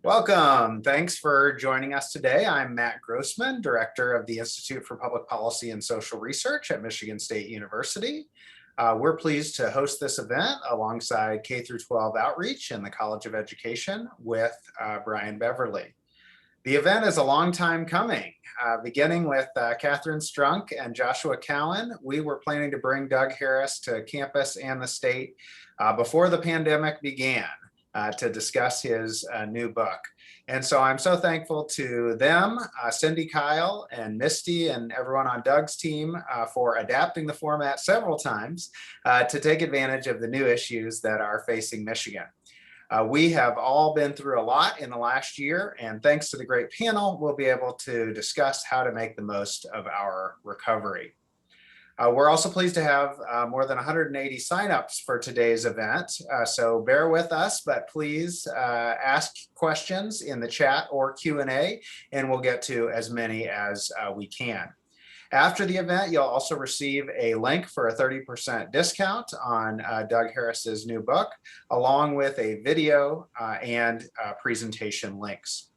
Welcome. Thanks for joining us today. I'm Matt Grossman, Director of the Institute for Public Policy and Social Research at Michigan State University. We're pleased to host this event alongside K-12 Outreach and the College of Education with Brian Beverly. The event is a long time coming. Beginning with Catherine Strunk and Joshua Cowan, we were planning to bring Doug Harris to campus and the state before the pandemic began. To discuss his new book. And so I'm so thankful to them, Cindy, Kyle, and Misty, and everyone on Doug's team for adapting the format several times to take advantage of the new issues that are facing Michigan. We have all been through a lot in the last year, and thanks to the great panel, we'll be able to discuss how to make the most of our recovery. We're also pleased to have more than 180 signups for today's event, so bear with us, but please ask questions in the chat or Q&A, and we'll get to as many as we can. After the event, you'll also receive a link for a 30% discount on Doug Harris's new book, along with a video and presentation links.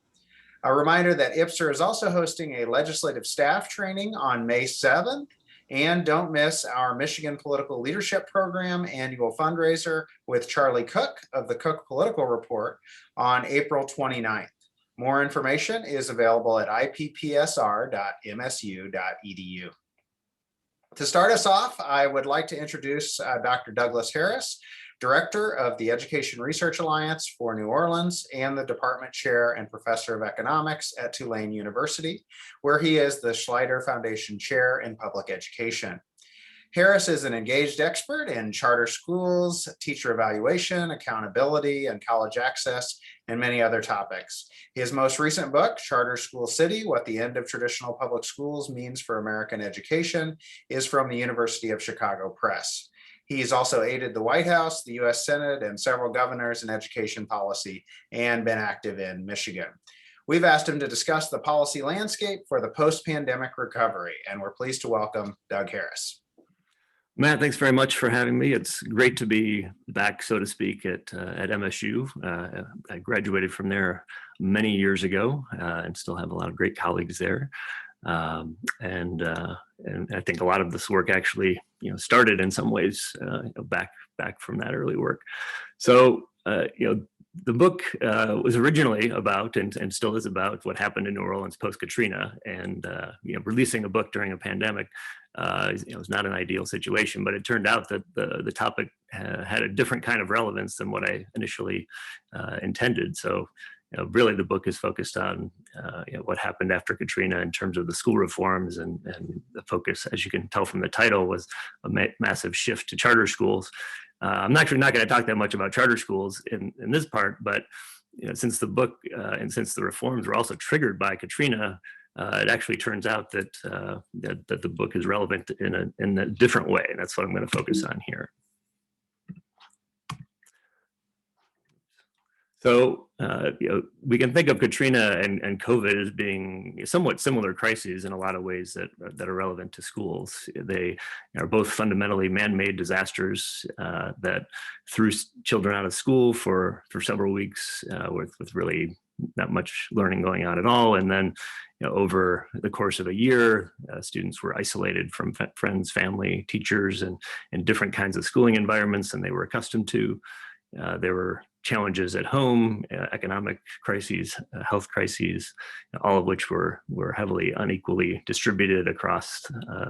A reminder that IPSR is also hosting a legislative staff training on May 7th. And don't miss our Michigan Political Leadership Program annual fundraiser with Charlie Cook of the Cook Political Report on April 29th. More information is available at ippsr.msu.edu. To start us off, I would like to introduce Dr. Douglas Harris, Director of the Education Research Alliance for New Orleans and the Department Chair and Professor of Economics at Tulane University, where he is the Schleider Foundation Chair in Public Education. Harris is an engaged expert in charter schools, teacher evaluation, accountability, and college access, and many other topics. His most recent book, Charter School City: What the End of Traditional Public Schools Means for American Education, is from the University of Chicago Press. He's also aided the White House, the US Senate, and several governors in education policy, and been active in Michigan. We've asked him to discuss the policy landscape for the post-pandemic recovery, and we're pleased to welcome Doug Harris. Matt, thanks very much for having me. It's great to be back, so to speak, at MSU. I graduated from there many years ago and still have a lot of great colleagues there. And I think a lot of this work actually, started in some ways back from that early work. So, the book was originally about, and still is about, what happened in New Orleans post-Katrina. And releasing a book during a pandemic, was not an ideal situation. But it turned out that the topic had a different kind of relevance than what I initially intended. So, really, the book is focused on what happened after Katrina in terms of the school reforms, and the focus, as you can tell from the title, was a massive shift to charter schools. I'm actually not going to talk that much about charter schools in this part, but since the book and since the reforms were also triggered by Katrina, it actually turns out that that the book is relevant in a different way, and that's what I'm going to focus on here. So, we can think of Katrina and COVID as being somewhat similar crises in a lot of ways that are relevant to schools. They are both fundamentally man-made disasters that threw children out of school for several weeks with really not much learning going on at all. And then, over the course of a year, students were isolated from friends, family, teachers, and different kinds of schooling environments than they were accustomed to. There were challenges at home, economic crises, health crises, all of which were heavily unequally distributed across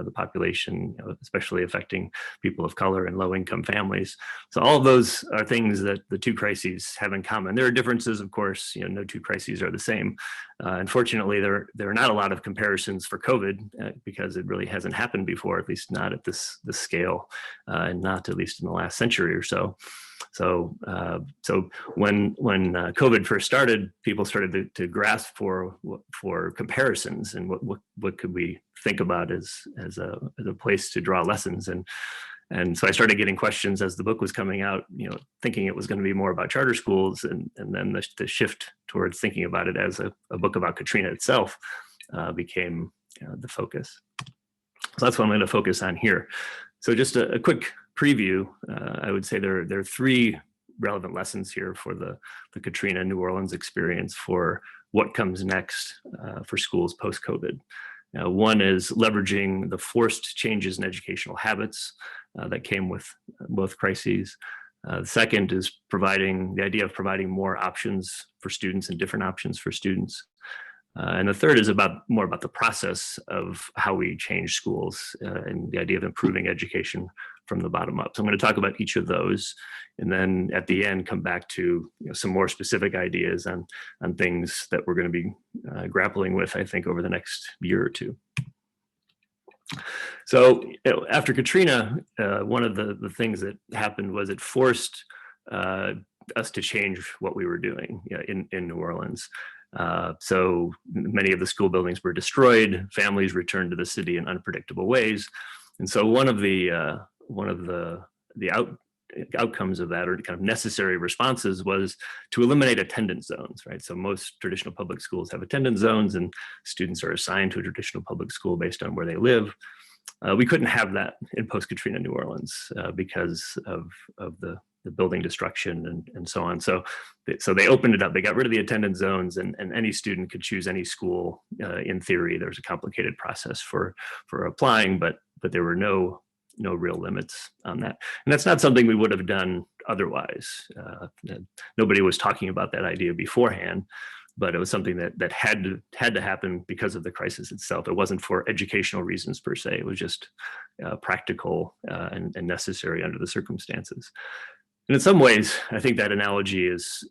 the population, especially affecting people of color and low-income families. So all of those are things that the two crises have in common. There are differences, of course. No two crises are the same. Unfortunately, there are not a lot of comparisons for COVID because it really hasn't happened before, at least not at this scale, and not at least in the last century or so. So when COVID first started, people started to grasp for comparisons and what could we think about as a place to draw lessons. And so I started getting questions as the book was coming out, thinking it was going to be more about charter schools, and then the shift towards thinking about it as a book about Katrina itself became the focus. So that's what I'm going to focus on here. So just a quick preview. I would say there are three relevant lessons here for the Katrina New Orleans experience for what comes next for schools post-COVID. One is leveraging the forced changes in educational habits that came with both crises. The second is the idea of providing more options for students and different options for students. And the third is more about the process of how we change schools and the idea of improving education from the bottom up. So I'm going to talk about each of those, and then at the end come back to some more specific ideas on things that we're going to be grappling with, I think, over the next year or two. So after Katrina, one of the things that happened was it forced us to change what we were doing in New Orleans. So many of the school buildings were destroyed. Families returned to the city in unpredictable ways, and so one of the outcomes of that, or kind of necessary responses, was to eliminate attendance zones. Right. So most traditional public schools have attendance zones, and students are assigned to a traditional public school based on where they live. We couldn't have that in post-Katrina New Orleans because of the building destruction and so on. So they opened it up. They got rid of the attendance zones, and any student could choose any school. In theory, there's a complicated process for applying, but there were no real limits on that. And that's not something we would have done otherwise. Nobody was talking about that idea beforehand, but it was something that had to happen because of the crisis itself. It wasn't for educational reasons per se. It was just practical and necessary under the circumstances. And in some ways, I think that analogy is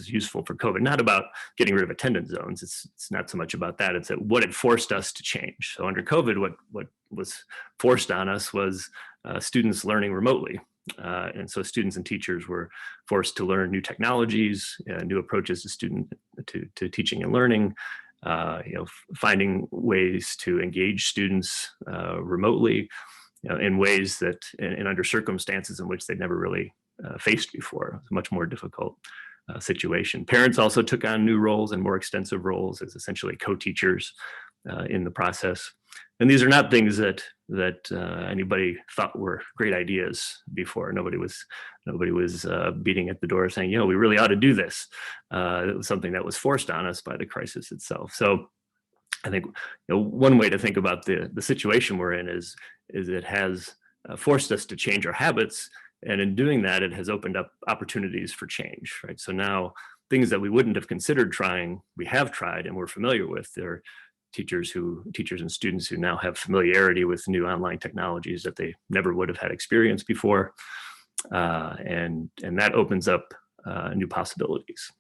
useful for COVID, not about getting rid of attendance zones. It's not so much about that. It's what it forced us to change. So under COVID, what was forced on us was students learning remotely. And so students and teachers were forced to learn new technologies, new approaches to teaching and learning, finding ways to engage students remotely, in ways that, and under circumstances in which they'd never really faced before. It was a much more difficult situation. Parents also took on new roles and more extensive roles as essentially co-teachers in the process. And these are not things that anybody thought were great ideas before. Nobody was beating at the door saying, we really ought to do this. It was something that was forced on us by the crisis itself. So I think one way to think about the situation we're in is it has forced us to change our habits. And in doing that, it has opened up opportunities for change, right? So now things that we wouldn't have considered trying, we have tried and we're familiar with. There are teachers and students who now have familiarity with new online technologies that they never would have had experience before. And that opens up new possibilities.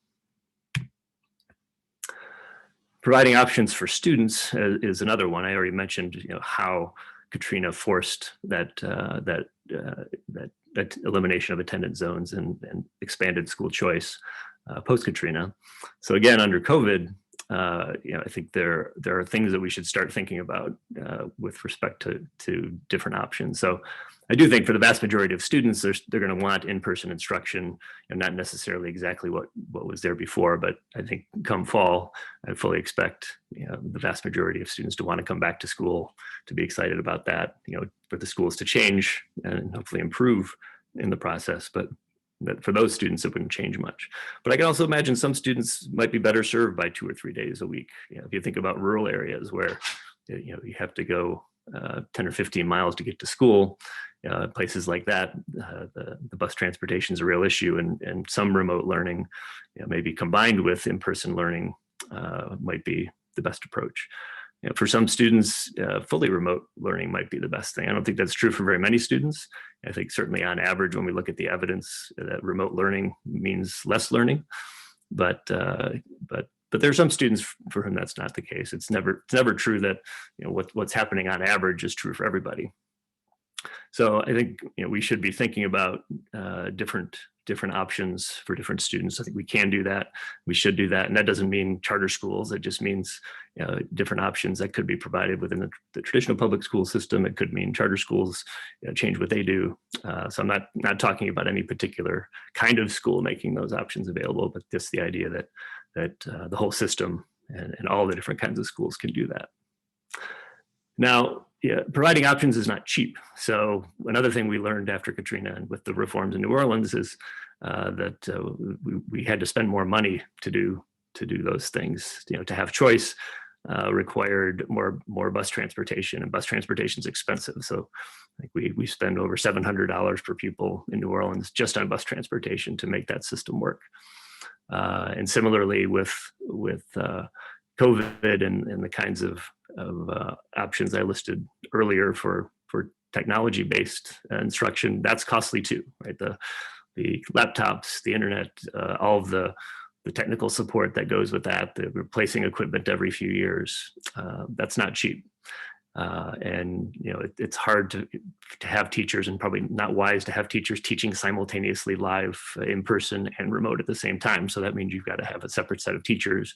Providing options for students is another one. I already mentioned, how Katrina forced that elimination of attendance zones and expanded school choice post-Katrina. So again, under COVID, I think there are things that we should start thinking about with respect to different options. So I do think for the vast majority of students, they're going to want in-person instruction, and not necessarily exactly what was there before. But I think come fall, I fully expect the vast majority of students to want to come back to school, to be excited about that, for the schools to change and hopefully improve in the process. But for those students, it wouldn't change much. But I can also imagine some students might be better served by 2 or 3 days a week. If you think about rural areas where you have to go 10 or 15 miles to get to school, places like that, the bus transportation is a real issue, and some remote learning, maybe combined with in-person learning, might be the best approach. For some students, fully remote learning might be the best thing. I don't think that's true for very many students. I think certainly on average, when we look at the evidence, that remote learning means less learning. But there are some students for whom that's not the case. It's never true that what's happening on average is true for everybody. So I think we should be thinking about different options for different students. I think we can do that. We should do that, and that doesn't mean charter schools. It just means different options that could be provided within the traditional public school system. It could mean charter schools change what they do. So I'm not talking about any particular kind of school making those options available, but just the idea that the whole system and all the different kinds of schools can do that. Now, providing options is not cheap. So another thing we learned after Katrina and with the reforms in New Orleans is we had to spend more money to do those things. To have choice required more bus transportation, and bus transportation is expensive. So I think we spend over $700 per pupil in New Orleans just on bus transportation to make that system work. And similarly with COVID and the kinds of options I listed earlier for technology-based instruction, that's costly too, right? The laptops, the internet, all of the technical support that goes with that, the replacing equipment every few years, that's not cheap. And it's hard to have teachers, and probably not wise to have teachers teaching simultaneously live, in person and remote at the same time. So that means you've got to have a separate set of teachers.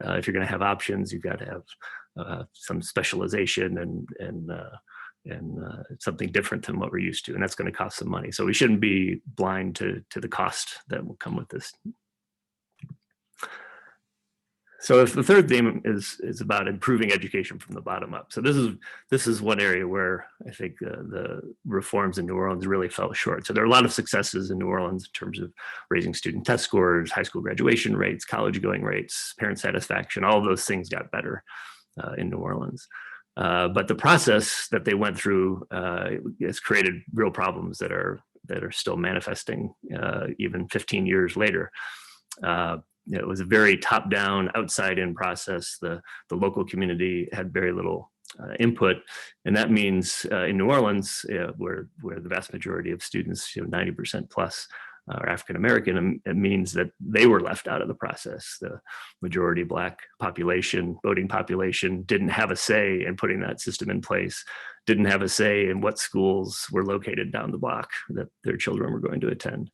If you're going to have options, you've got to have some specialization and something different than what we're used to, and that's going to cost some money. So we shouldn't be blind to the cost that will come with this. So the third theme is about improving education from the bottom up. So this is one area where I think the reforms in New Orleans really fell short. So there are a lot of successes in New Orleans in terms of raising student test scores, high school graduation rates, college going rates, parent satisfaction. All of those things got better in New Orleans. But the process that they went through has created real problems that are still manifesting even 15 years later. It was a very top-down, outside-in process. The local community had very little input, and that means in New Orleans, where the vast majority of students, 90% plus, are African American, it means that they were left out of the process. The majority Black population, voting population, didn't have a say in putting that system in place, didn't have a say in what schools were located down the block that their children were going to attend,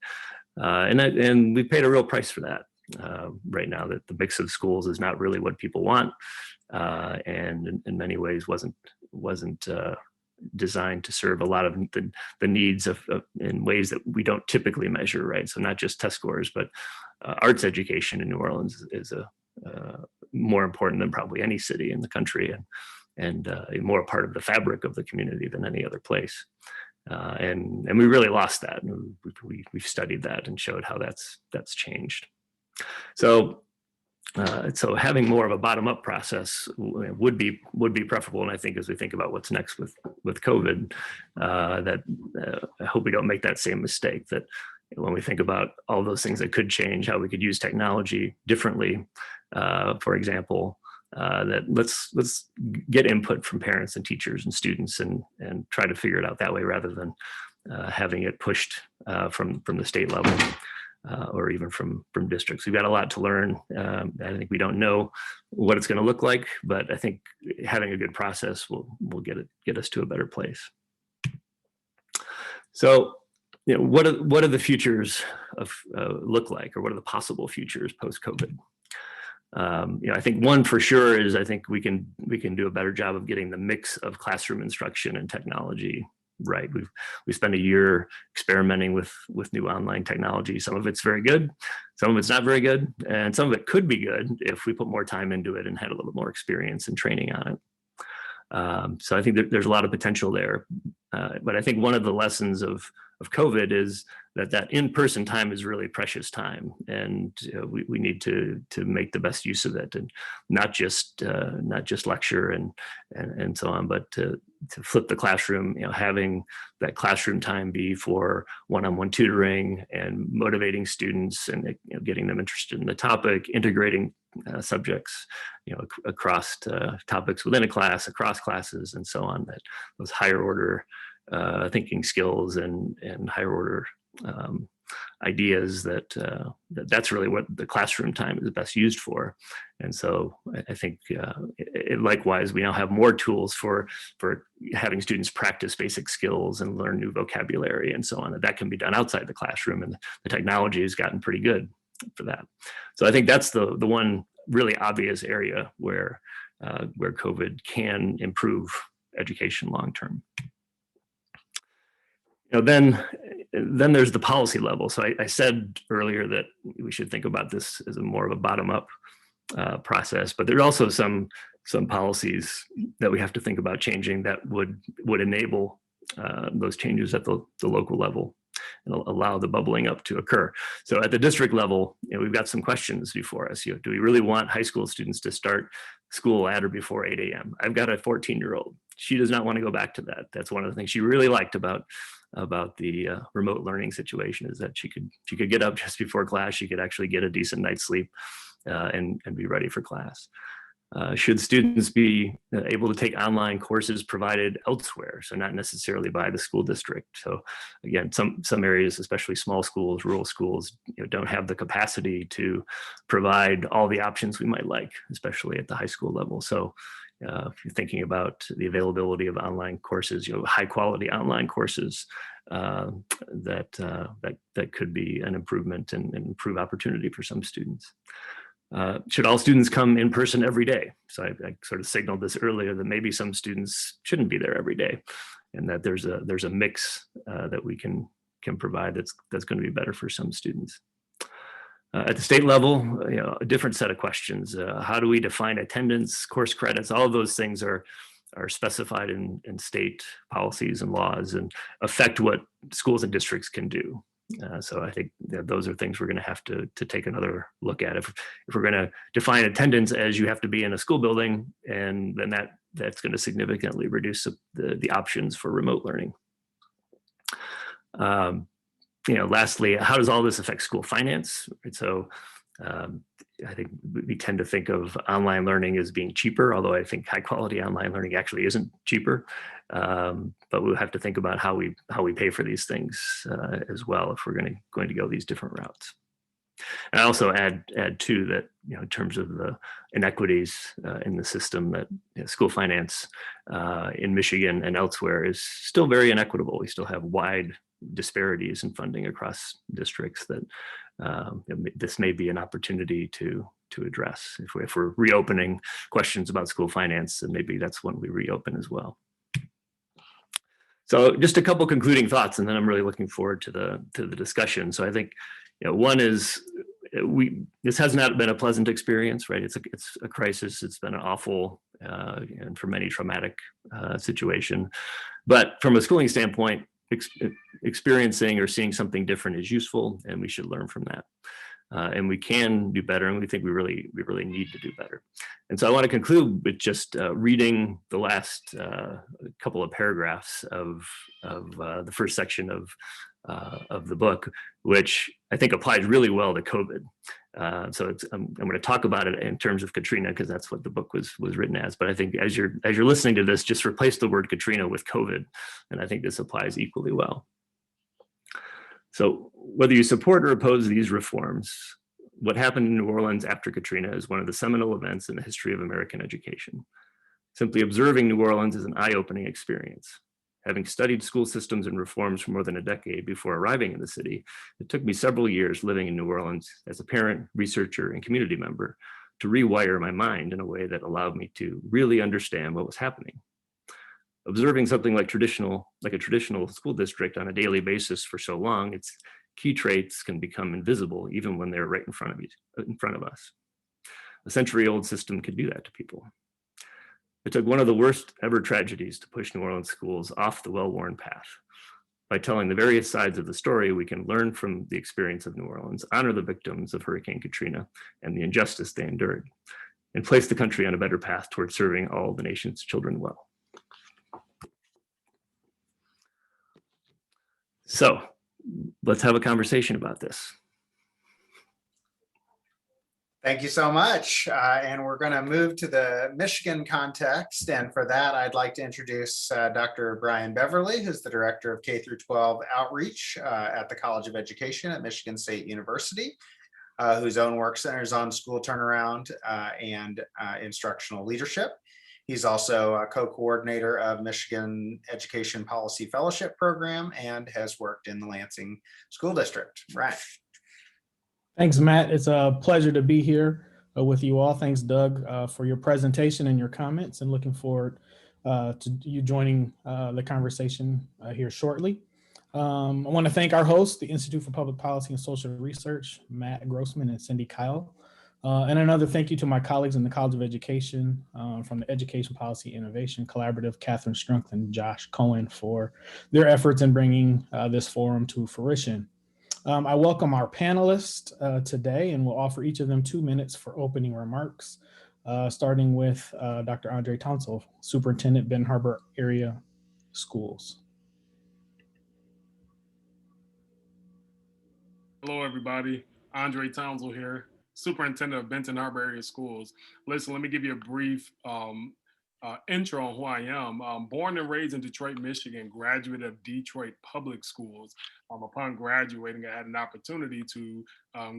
and we paid a real price for that. Right now, that the mix of schools is not really what people want, and in many ways wasn't designed to serve a lot of the needs of in ways that we don't typically measure, right? So not just test scores, but arts education in New Orleans is more important than probably any city in the country, and more a part of the fabric of the community than any other place. And we really lost that. We've studied that and showed how that's changed. So having more of a bottom-up process would be preferable. And I think as we think about what's next with COVID, that I hope we don't make that same mistake, that when we think about all those things that could change, how we could use technology differently, for example, that let's get input from parents and teachers and students and try to figure it out that way, rather than having it pushed from the state level. Or even from districts. We've got a lot to learn. I think we don't know what it's going to look like, but I think having a good process will get us to a better place. So, what are the futures of look like, or what are the possible futures post-COVID? I think one for sure is I think we can do a better job of getting the mix of classroom instruction and technology right. We spent a year experimenting with new online technology. Some of it's very good, some of it's not very good, and some of it could be good if we put more time into it and had a little more experience and training on it. So I think there's a lot of potential there. But I think one of the lessons of COVID is that in-person time is really precious time, and we need to make the best use of it, and not just lecture and so on, but to flip the classroom, having that classroom time be for one-on-one tutoring and motivating students and getting them interested in the topic, integrating subjects, across topics within a class, across classes, and so on. That those higher order thinking skills and higher order ideas that's really what the classroom time is best used for. And so I think likewise, we now have more tools for having students practice basic skills and learn new vocabulary and so on. That can be done outside the classroom, and the technology has gotten pretty good for that. So I think that's the one really obvious area where COVID can improve education long term. Then there's the policy level. So I said earlier that we should think about this as more of a bottom-up process, but there are also some policies that we have to think about changing that would enable those changes at the local level. and allow the bubbling up to occur. So at the district level, we've got some questions before us. Do we really want high school students to start school at or before 8 a.m.? I've got a 14-year-old. She does not want to go back to that. That's one of the things she really liked about the remote learning situation, is that she could get up just before class. She could actually get a decent night's sleep and be ready for class. Should students be able to take online courses provided elsewhere, so not necessarily by the school district? So again, some areas, especially small schools, rural schools, don't have the capacity to provide all the options we might like, especially at the high school level. So if you're thinking about the availability of online courses, high quality online courses, that could be an improvement and improve opportunity for some students. Should all students come in person every day? So I sort of signaled this earlier, that maybe some students shouldn't be there every day, and that there's a mix that we can provide that's going to be better for some students. At the state level, a different set of questions. How do we define attendance, course credits? All of those things are specified in state policies and laws and affect what schools and districts can do. So I think that those are things we're going to have to take another look at. If we're going to define attendance as you have to be in a school building, and then that's going to significantly reduce the options for remote learning. Lastly, how does all this affect school finance? Right? So I think we tend to think of online learning as being cheaper, although I think high quality online learning actually isn't cheaper. But we'll have to think about how we pay for these things as well, if we're going to go these different routes. And I also add too that in terms of the inequities in the system, that school finance in Michigan and elsewhere is still very inequitable. We still have wide disparities in funding across districts that this may be an opportunity to address. If we're reopening questions about school finance, then maybe that's one we reopen as well. So just a couple concluding thoughts, and then I'm really looking forward to the discussion. So I think one is this has not been a pleasant experience, right? It's a crisis. It's been an awful and for many traumatic situation. But from a schooling standpoint, experiencing or seeing something different is useful, and we should learn from that. And we can do better, and we think we really need to do better. And so I want to conclude with just reading the last couple of paragraphs of the first section of the book, which I think applies really well to COVID. So I'm going to talk about it in terms of Katrina, because that's what the book was written as. But I think as you're listening to this, just replace the word Katrina with COVID, and I think this applies equally well. So whether you support or oppose these reforms, what happened in New Orleans after Katrina is one of the seminal events in the history of American education. Simply observing New Orleans is an eye-opening experience. Having studied school systems and reforms for more than a decade before arriving in the city, it took me several years living in New Orleans as a parent, researcher, and community member to rewire my mind in a way that allowed me to really understand what was happening. Observing something like a traditional school district on a daily basis for so long, its key traits can become invisible even when they're right in front of us. A century-old system can do that to people. It took one of the worst ever tragedies to push New Orleans schools off the well-worn path. By telling the various sides of the story, we can learn from the experience of New Orleans, honor the victims of Hurricane Katrina and the injustice they endured, and place the country on a better path towards serving all the nation's children well. So let's have a conversation about this. Thank you so much. And we're going to move to the Michigan context. And for that, I'd like to introduce Dr. Brian Beverly, who's the director of K-12 outreach at the College of Education at Michigan State University, whose own work centers on school turnaround and instructional leadership. He's also a co-coordinator of Michigan Education Policy Fellowship Program and has worked in the Lansing School District. Brian. Thanks, Matt. It's a pleasure to be here with you all. Thanks, Doug, for your presentation and your comments, and looking forward to you joining the conversation here shortly. I want to thank our hosts, the Institute for Public Policy and Social Research, Matt Grossman and Cindy Kyle, And another thank you to my colleagues in the College of Education from the Education Policy Innovation Collaborative, Catherine Strunk and Josh Cohen, for their efforts in bringing this forum to fruition. I welcome our panelists today, and we'll offer each of them 2 minutes for opening remarks, starting with Dr. Andre Townsell, Superintendent, Benton Harbor Area Schools. Hello, everybody. Andre Townsell here, Superintendent of Benton Harbor Area Schools. Listen, let me give you a brief intro on who I am. Born and raised in Detroit, Michigan, graduate of Detroit Public Schools. Upon graduating, I had an opportunity to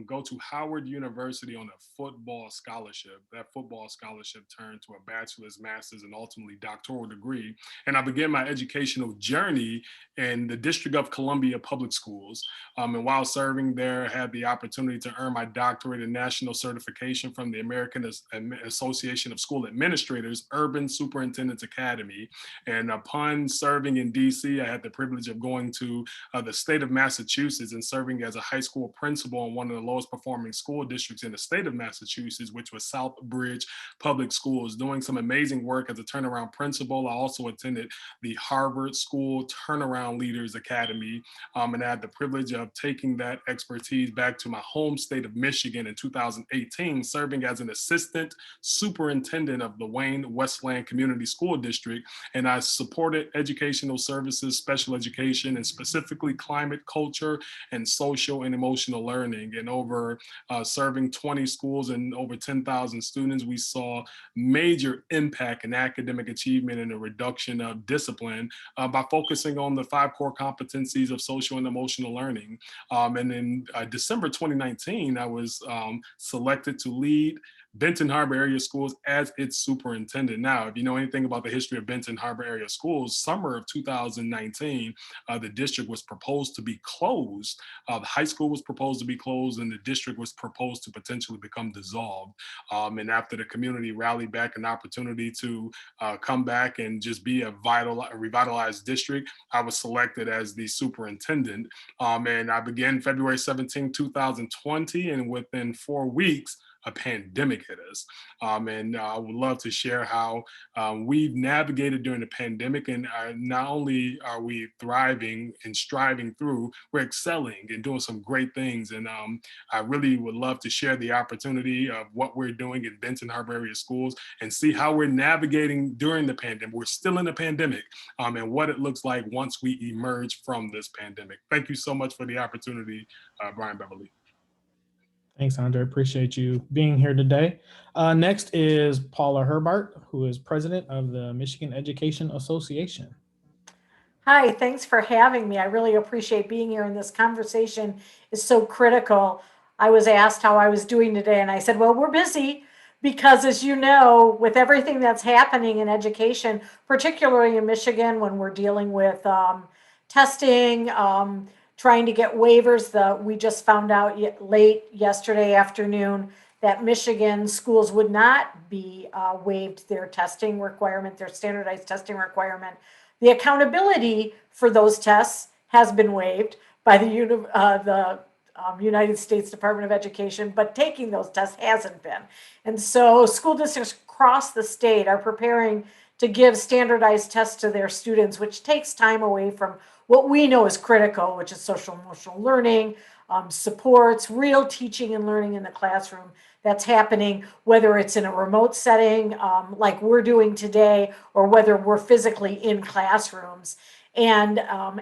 go to Howard University on a football scholarship. That football scholarship turned to a bachelor's, master's, and ultimately doctoral degree. And I began my educational journey in the District of Columbia Public Schools. And while serving there, I had the opportunity to earn my doctorate in national certification from the American Association of School Administrators, Urban Superintendents Academy. And upon serving in DC, I had the privilege of going to the state of Massachusetts and serving as a high school principal in one of the lowest performing school districts in the state of Massachusetts, which was Southbridge Public Schools, doing some amazing work as a turnaround principal. I also attended the Harvard School Turnaround Leaders Academy, and I had the privilege of taking that expertise back to my home state of Michigan in 2018, serving as an assistant superintendent of the Wayne Westland Community School District. And I supported educational services, special education, and specifically climate, culture, and social and emotional learning. And over serving 20 schools and over 10,000 students, we saw major impact in academic achievement and a reduction of discipline by focusing on the 5 core competencies of social and emotional learning. And in December 2019, I was selected to lead Benton Harbor Area Schools as its superintendent. Now, if you know anything about the history of Benton Harbor Area Schools, summer of 2019, the district was proposed to be closed. The high school was proposed to be closed, and the district was proposed to potentially become dissolved. And after the community rallied back an opportunity to come back and just be a revitalized district, I was selected as the superintendent. And I began February 17, 2020, and within 4 weeks, a pandemic hit us. And I would love to share how we've navigated during the pandemic. And not only are we thriving and striving through, we're excelling and doing some great things. And I really would love to share the opportunity of what we're doing in Benton Harbor Area Schools and see how we're navigating during the pandemic. We're still in the pandemic, and what it looks like once we emerge from this pandemic. Thank you so much for the opportunity, Brian Beverly. Thanks, Andre. Appreciate you being here today. Next is Paula Herbart, who is president of the Michigan Education Association. Hi, thanks for having me. I really appreciate being here, and this conversation is so critical. I was asked how I was doing today, and I said, well, we're busy because, as you know, with everything that's happening in education, particularly in Michigan, when we're dealing with testing, trying to get waivers. We just found out late yesterday afternoon that Michigan schools would not be waived their testing requirement, their standardized testing requirement. The accountability for those tests has been waived by the United States Department of Education, but taking those tests hasn't been. And so school districts across the state are preparing to give standardized tests to their students, which takes time away from what we know is critical, which is social emotional learning, supports, real teaching and learning in the classroom that's happening, whether it's in a remote setting like we're doing today, or whether we're physically in classrooms. And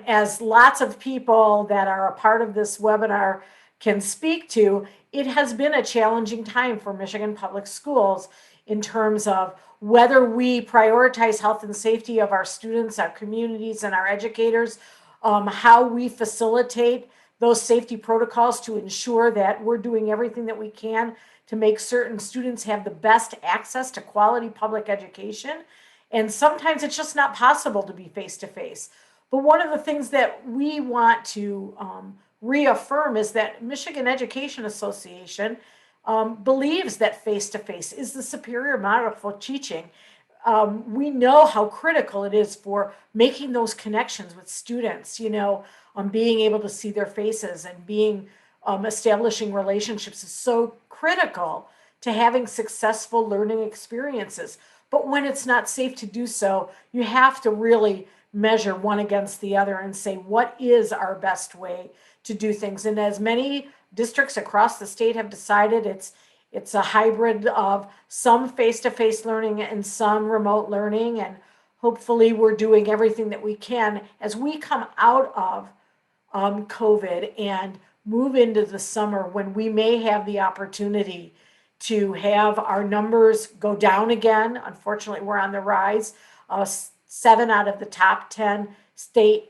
as lots of people that are a part of this webinar can speak to, it has been a challenging time for Michigan public schools in terms of whether we prioritize health and safety of our students, our communities, and our educators, how we facilitate those safety protocols to ensure that we're doing everything that we can to make certain students have the best access to quality public education. And sometimes it's just not possible to be face-to-face. But one of the things that we want to reaffirm is that Michigan Education Association believes that face-to-face is the superior model for teaching. We know how critical it is for making those connections with students, being able to see their faces and establishing relationships is so critical to having successful learning experiences. But when it's not safe to do so, you have to really measure one against the other and say, what is our best way to do things? And as many districts across the state have decided, it's a hybrid of some face-to-face learning and some remote learning. And hopefully we're doing everything that we can as we come out of COVID and move into the summer when we may have the opportunity to have our numbers go down again. Unfortunately, we're on the rise. 7 out of the top 10 state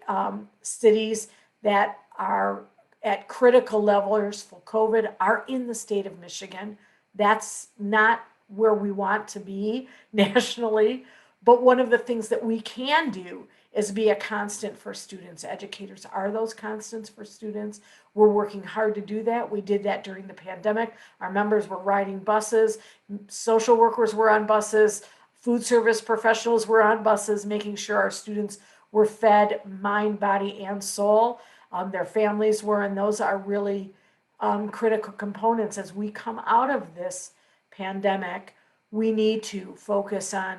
cities that are at critical levels for COVID are in the state of Michigan. That's not where we want to be nationally. But one of the things that we can do is be a constant for students. Educators are those constants for students. We're working hard to do that. We did that during the pandemic. Our members were riding buses, social workers were on buses, food service professionals were on buses, making sure our students were fed mind, body, and soul. Their families were, and those are really critical components. As we come out of this pandemic, we need to focus on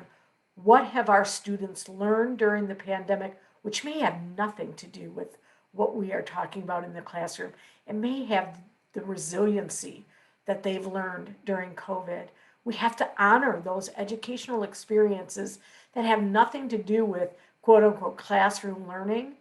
what have our students learned during the pandemic, which may have nothing to do with what we are talking about in the classroom. It may have the resiliency that they've learned during COVID. We have to honor those educational experiences that have nothing to do with quote unquote classroom learning,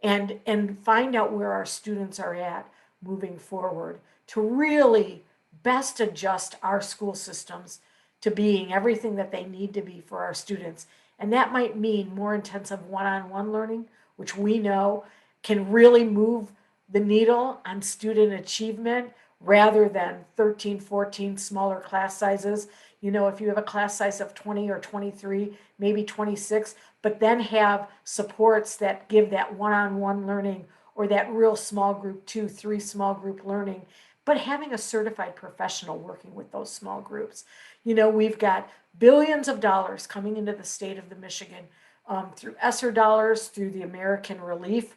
and find out where our students are at moving forward to really best adjust our school systems to being everything that they need to be for our students. And that might mean more intensive one-on-one learning, which we know can really move the needle on student achievement rather than 13, 14 smaller class sizes. You know, if you have a class size of 20 or 23, maybe 26, but then have supports that give that one-on-one learning or that real small group 2, 3 small group learning, but having a certified professional working with those small groups. You know, we've got billions of dollars coming into the state of the Michigan through ESSER dollars, through the American Relief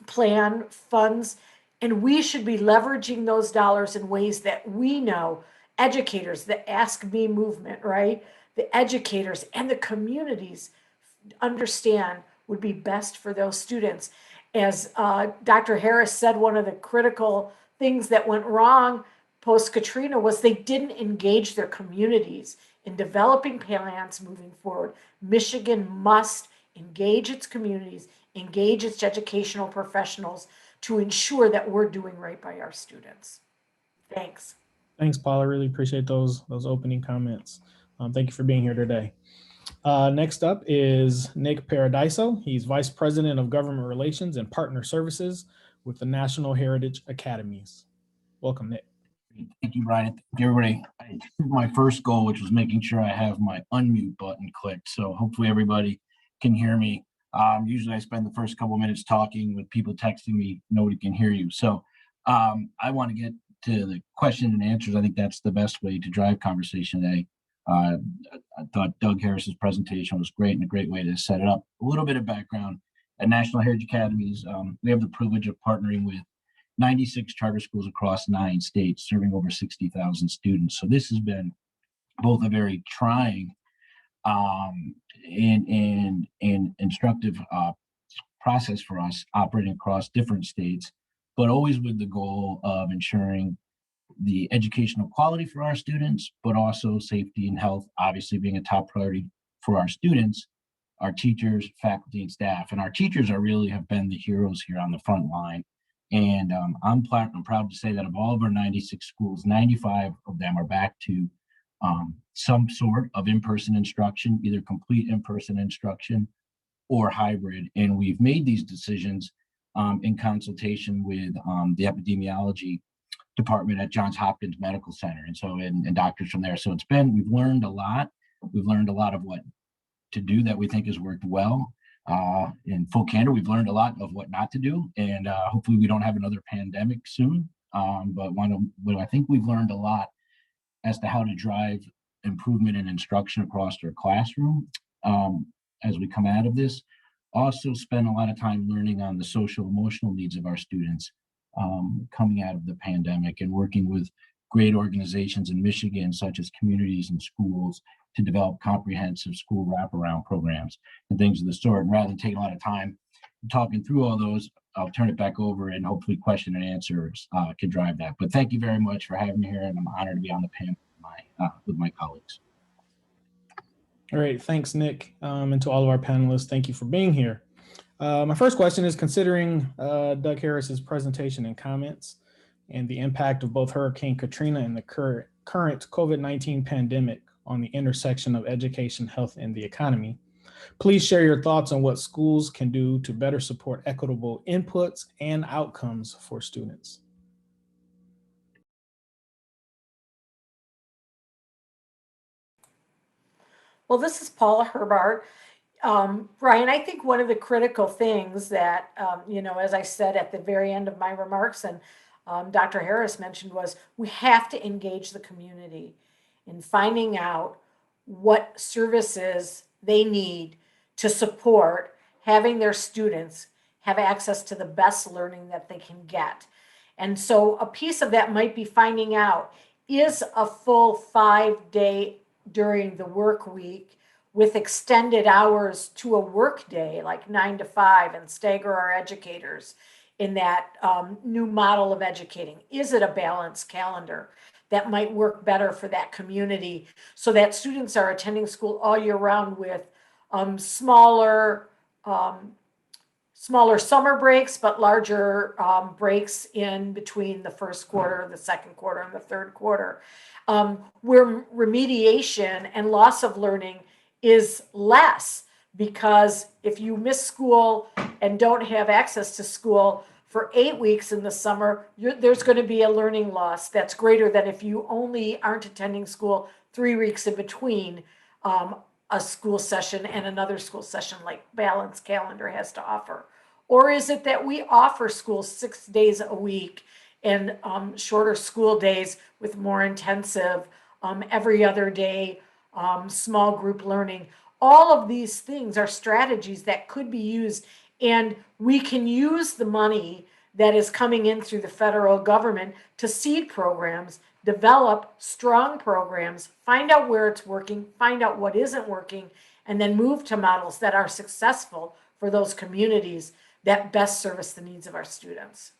Plan funds, and we should be leveraging those dollars in ways that we know educators, the Ask Me movement, right? The educators and the communities understand would be best for those students. As Dr. Harris said, one of the critical things that went wrong post Katrina was they didn't engage their communities in developing plans moving forward. Michigan must engage its communities, engage its educational professionals to ensure that we're doing right by our students. Thanks. Thanks, Paul. I really appreciate those opening comments. Thank you for being here today. Next up is Nick Paradiso. He's Vice President of Government Relations and Partner Services with the National Heritage Academies. Welcome, Nick. Thank you, Brian. Thank you, everybody. My first goal, which was making sure I have my unmute button clicked. So hopefully everybody can hear me. Usually I spend the first couple minutes talking with people texting me, nobody can hear you. So I want to get to the question and answers. I think that's the best way to drive conversation today. I thought Doug Harris's presentation was great and a great way to set it up. A little bit of background. At National Heritage Academies, we have the privilege of partnering with 96 charter schools across 9 states, serving over 60,000 students. So this has been both a very trying and instructive process for us, operating across different states, but always with the goal of ensuring the educational quality for our students, but also safety and health, obviously being a top priority for our students, our teachers, faculty, and staff. And our teachers really have been the heroes here on the front line. And I'm proud to say that of all of our 96 schools, 95 of them are back to some sort of in-person instruction, either complete in-person instruction or hybrid. And we've made these decisions in consultation with the epidemiology department at Johns Hopkins Medical Center, and doctors from there. So we've learned a lot. We've learned a lot of what to do that we think has worked well. In full candor, we've learned a lot of what not to do, and hopefully we don't have another pandemic soon. But I think we've learned a lot as to how to drive improvement in instruction across our classroom as we come out of this. Also spend a lot of time learning on the social emotional needs of our students coming out of the pandemic and working with great organizations in Michigan, such as communities and schools, to develop comprehensive school wraparound programs and things of the sort. And rather than taking a lot of time talking through all those, I'll turn it back over and hopefully question and answers can drive that. But thank you very much for having me here, and I'm honored to be on the panel with my colleagues. All right, thanks, Nick, and to all of our panelists, thank you for being here. My first question is, considering Doug Harris's presentation and comments and the impact of both Hurricane Katrina and the current COVID-19 pandemic on the intersection of education, health, and the economy, please share your thoughts on what schools can do to better support equitable inputs and outcomes for students. Well, this is Paula Herbart. Brian, I think one of the critical things that, as I said at the very end of my remarks, and Dr. Harris mentioned, was we have to engage the community in finding out what services they need to support having their students have access to the best learning that they can get. And so a piece of that might be finding out, is a full 5-day during the work week with extended hours to a work day, like 9 to 5, and stagger our educators in that new model of educating? Is it a balanced calendar that might work better for that community so that students are attending school all year round with smaller summer breaks, but larger breaks in between the first quarter, the second quarter, and the third quarter, where remediation and loss of learning is less, because if you miss school and don't have access to school for 8 weeks in the summer, there's going to be a learning loss that's greater than if you only aren't attending school 3 weeks in between a school session and another school session, like balanced calendar has to offer. Or is it that we offer school 6 days a week and shorter school days with more intensive every other day small group learning? All of these things are strategies that could be used, and we can use the money that is coming in through the federal government to seed programs, develop strong programs, find out where it's working, find out what isn't working, and then move to models that are successful for those communities that best service the needs of our students.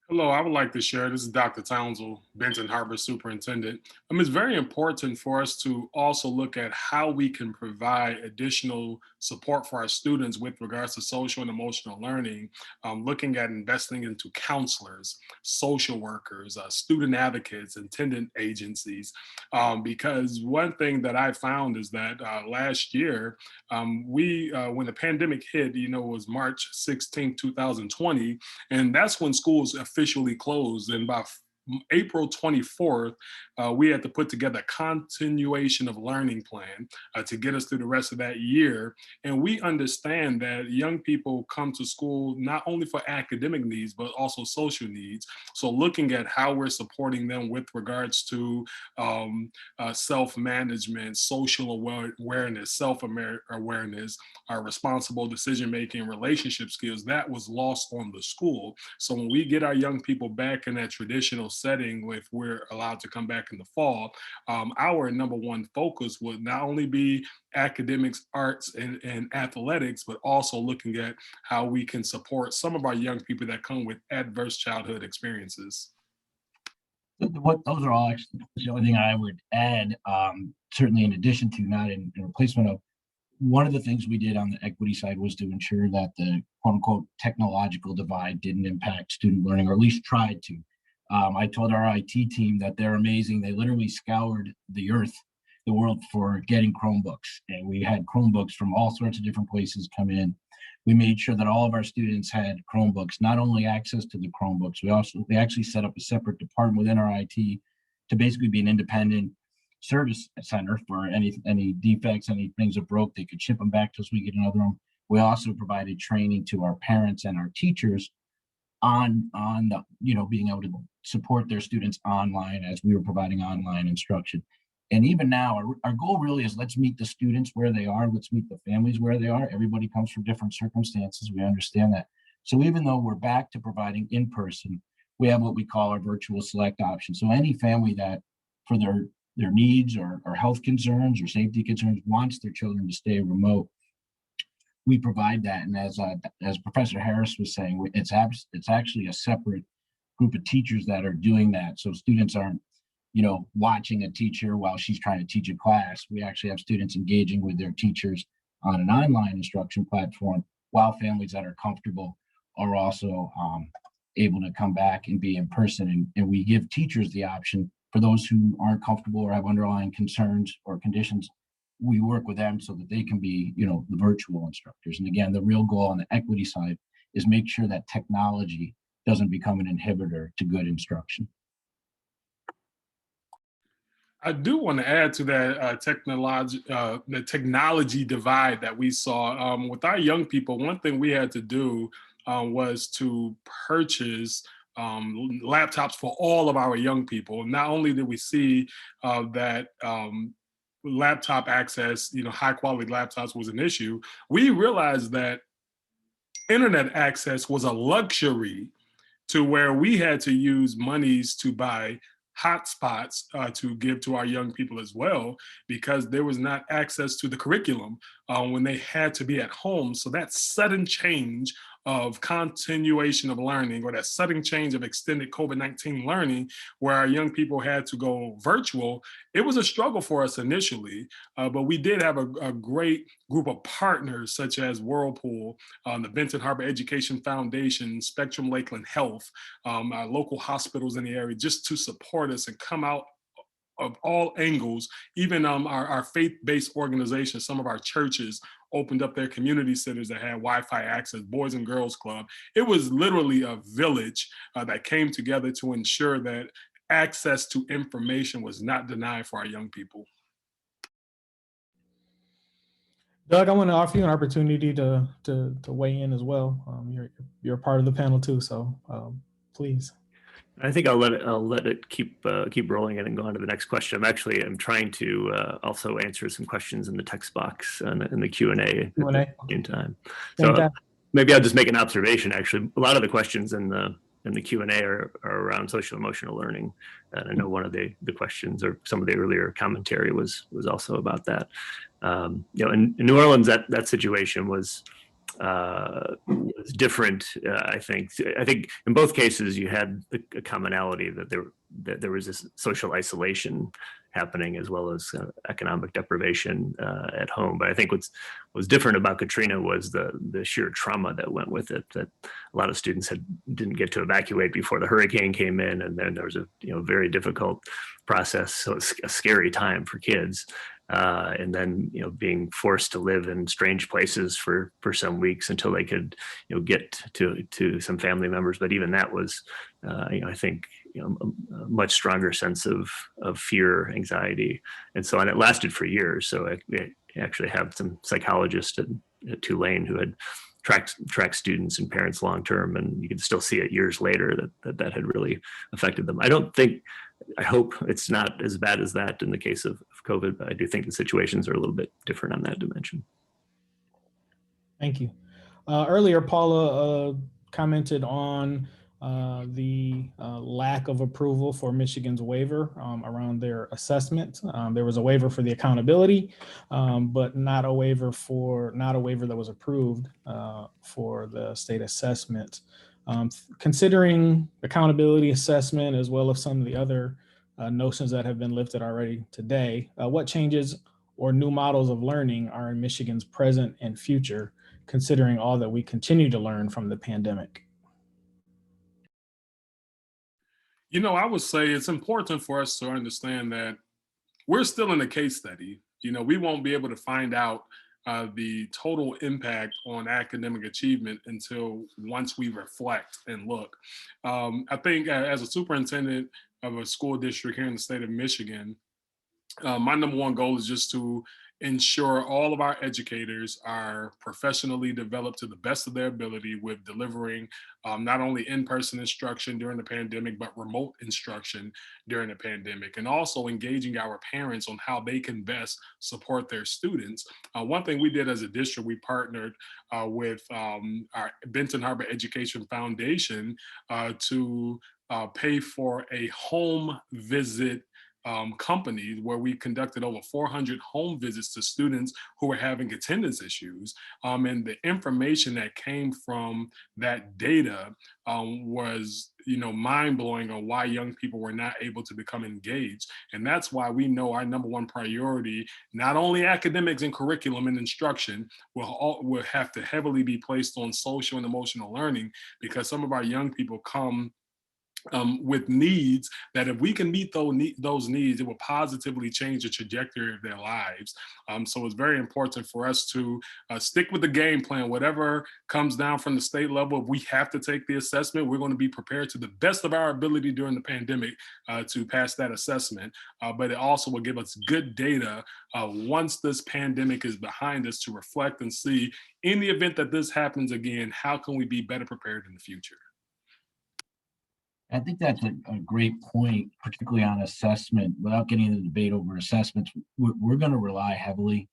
Hello, I would like to share. This is Dr. Townsell, Benson Harbor Superintendent. It's very important for us to also look at how we can provide additional support for our students with regards to social and emotional learning, looking at investing into counselors, social workers, student advocates, attendant agencies, because one thing that I found is that last year, when the pandemic hit, it was March 16, 2020, and that's when schools officially closed. And by April 24th, we had to put together a continuation of learning plan to get us through the rest of that year. And we understand that young people come to school not only for academic needs, but also social needs. So looking at how we're supporting them with regards to self-management, social awareness, self-awareness, our responsible decision-making, relationship skills, that was lost on the school. So when we get our young people back in that traditional setting, if we're allowed to come back in the fall, our number one focus would not only be academics, arts, and athletics, but also looking at how we can support some of our young people that come with adverse childhood experiences. Those are all actually the only thing I would add, certainly in addition to, not in replacement of. One of the things we did on the equity side was to ensure that the quote unquote technological divide didn't impact student learning, or at least tried to. I told our IT team that they're amazing. They literally scoured the world for getting Chromebooks. And we had Chromebooks from all sorts of different places come in. We made sure that all of our students had Chromebooks, not only access to the Chromebooks, we actually set up a separate department within our IT to basically be an independent service center for any defects, any things that broke. They could ship them back to us, we get another one. We also provided training to our parents and our teachers on the, being able to support their students online, as we were providing online instruction. And even now, our goal really is, let's meet the students where they are. Let's meet the families where they are. Everybody comes from different circumstances. We understand that. So even though we're back to providing in person, we have what we call our virtual select option. So any family that for their needs or health concerns or safety concerns wants their children to stay remote, we provide that. And as Professor Harris was saying, it's actually a separate group of teachers that are doing that. So students aren't, watching a teacher while she's trying to teach a class. We actually have students engaging with their teachers on an online instruction platform, while families that are comfortable are also able to come back and be in person. And we give teachers the option for those who aren't comfortable or have underlying concerns or conditions. We work with them so that they can be, the virtual instructors. And again, the real goal on the equity side is make sure that technology doesn't become an inhibitor to good instruction. I do want to add to that the technology divide that we saw with our young people. One thing we had to do was to purchase laptops for all of our young people. Not only did we see that laptop access, high quality laptops was an issue, we realized that internet access was a luxury, to where we had to use monies to buy hotspots to give to our young people as well, because there was not access to the curriculum when they had to be at home. So that sudden change of continuation of learning, or that sudden change of extended COVID-19 learning, where our young people had to go virtual, it was a struggle for us initially, but we did have a great group of partners such as Whirlpool, the Benson Harbor Education Foundation, Spectrum Lakeland Health, our local hospitals in the area, just to support us and come out of all angles. Even our faith-based organizations, some of our churches opened up their community centers that had Wi-Fi access, Boys and Girls Club. It was literally a village that came together to ensure that access to information was not denied for our young people. Doug, I want to offer you an opportunity to weigh in as well. You're a part of the panel too, so please. I think I'll let it keep rolling and then go on to the next question. I'm trying to also answer some questions in the text box and in the Q&A at the same time. So maybe I'll just make an observation. Actually, a lot of the questions in the Q&A are around social emotional learning, and I know one of the questions or some of the earlier commentary was also about that. In New Orleans, that situation was different. I think in both cases you had a commonality that there was this social isolation happening, as well as economic deprivation at home. But I think what was different about Katrina was the sheer trauma that went with it, that a lot of students didn't get to evacuate before the hurricane came in, and then there was a very difficult process. So it's a scary time for kids. And then being forced to live in strange places for some weeks until they could get to some family members. But even that was I think a much stronger sense of fear, anxiety, and so on. It lasted for years. So I actually have some psychologists at Tulane who had tracked students and parents long term, and you could still see it years later that had really affected them. I hope it's not as bad as that in the case of COVID, but I do think the situations are a little bit different on that dimension. Thank you. Earlier, Paula commented on the lack of approval for Michigan's waiver around their assessment. There was a waiver for the accountability, but not a waiver that was approved for the state assessment. Considering accountability assessment, as well as some of the other notions that have been lifted already today, what changes or new models of learning are in Michigan's present and future, considering all that we continue to learn from the pandemic? I would say it's important for us to understand that we're still in a case study. We won't be able to find out the total impact on academic achievement until once we reflect and look. I think as a superintendent of a school district here in the state of Michigan, my number one goal is just to ensure all of our educators are professionally developed to the best of their ability with delivering not only in-person instruction during the pandemic, but remote instruction during the pandemic, and also engaging our parents on how they can best support their students. One thing we did as a district, we partnered with our Benson Harbor Education Foundation to pay for a home visit company where we conducted over 400 home visits to students who were having attendance issues. And the information that came from that data was, mind blowing on why young people were not able to become engaged. And that's why we know our number one priority, not only academics and curriculum and instruction, will have to heavily be placed on social and emotional learning, because some of our young people come with needs that if we can meet those needs, it will positively change the trajectory of their lives. So it's very important for us to stick with the game plan. Whatever comes down from the state level, if we have to take the assessment, we're going to be prepared to the best of our ability during the pandemic to pass that assessment. But it also will give us good data once this pandemic is behind us to reflect and see, in the event that this happens again, how can we be better prepared in the future? I think that's a great point, particularly on assessment. Without getting into the debate over assessments, we're going to rely heavily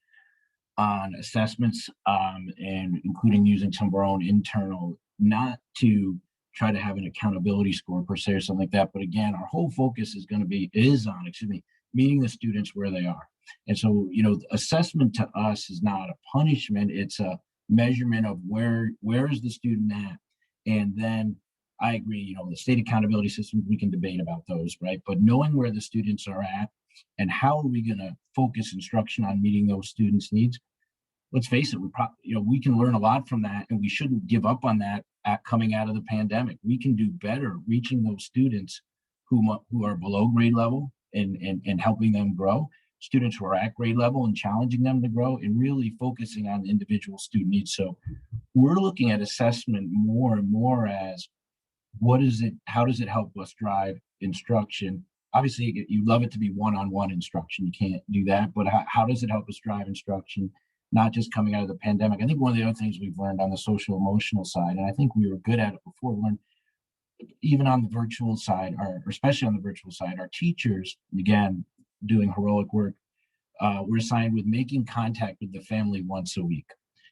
on assessments, and including using some of our own internal, not to try to have an accountability score per se or something like that. But again, our whole focus is on, meeting the students where they are. And so, assessment to us is not a punishment; it's a measurement of where is the student at, and then I agree, the state accountability systems, we can debate about those, right? But knowing where the students are at and how are we going to focus instruction on meeting those students' needs, let's face it, we can learn a lot from that, and we shouldn't give up on that coming out of the pandemic. We can do better reaching those students who are below grade level and helping them grow, students who are at grade level and challenging them to grow, and really focusing on individual student needs. So we're looking at assessment more and more as, how does it help us drive instruction? Obviously, you love it to be one-on-one instruction. You can't do that, but how does it help us drive instruction, not just coming out of the pandemic? I think one of the other things we've learned on the social emotional side, and I think we were good at it before, even on the virtual side, or especially on the virtual side, our teachers, again, doing heroic work, were assigned with making contact with the family once a week,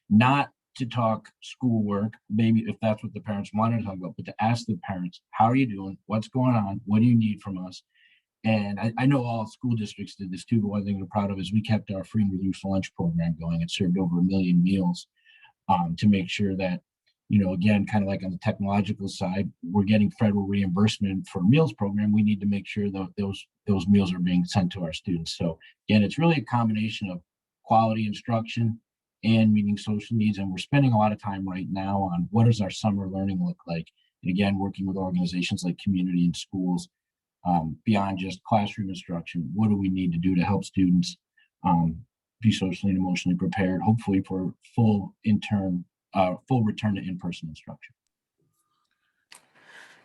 not to talk schoolwork, maybe if that's what the parents wanted to talk about, but to ask the parents, how are you doing? What's going on? What do you need from us? And I know all school districts did this too, but one thing we're proud of is we kept our free and reduced lunch program going. It served over 1 million meals to make sure that, again, kind of like on the technological side, we're getting federal reimbursement for meals program. We need to make sure that those meals are being sent to our students. So again, it's really a combination of quality instruction and meeting social needs. And we're spending a lot of time right now on what does our summer learning look like? And again, working with organizations like community and schools, beyond just classroom instruction, what do we need to do to help students be socially and emotionally prepared, hopefully for full return to in-person instruction.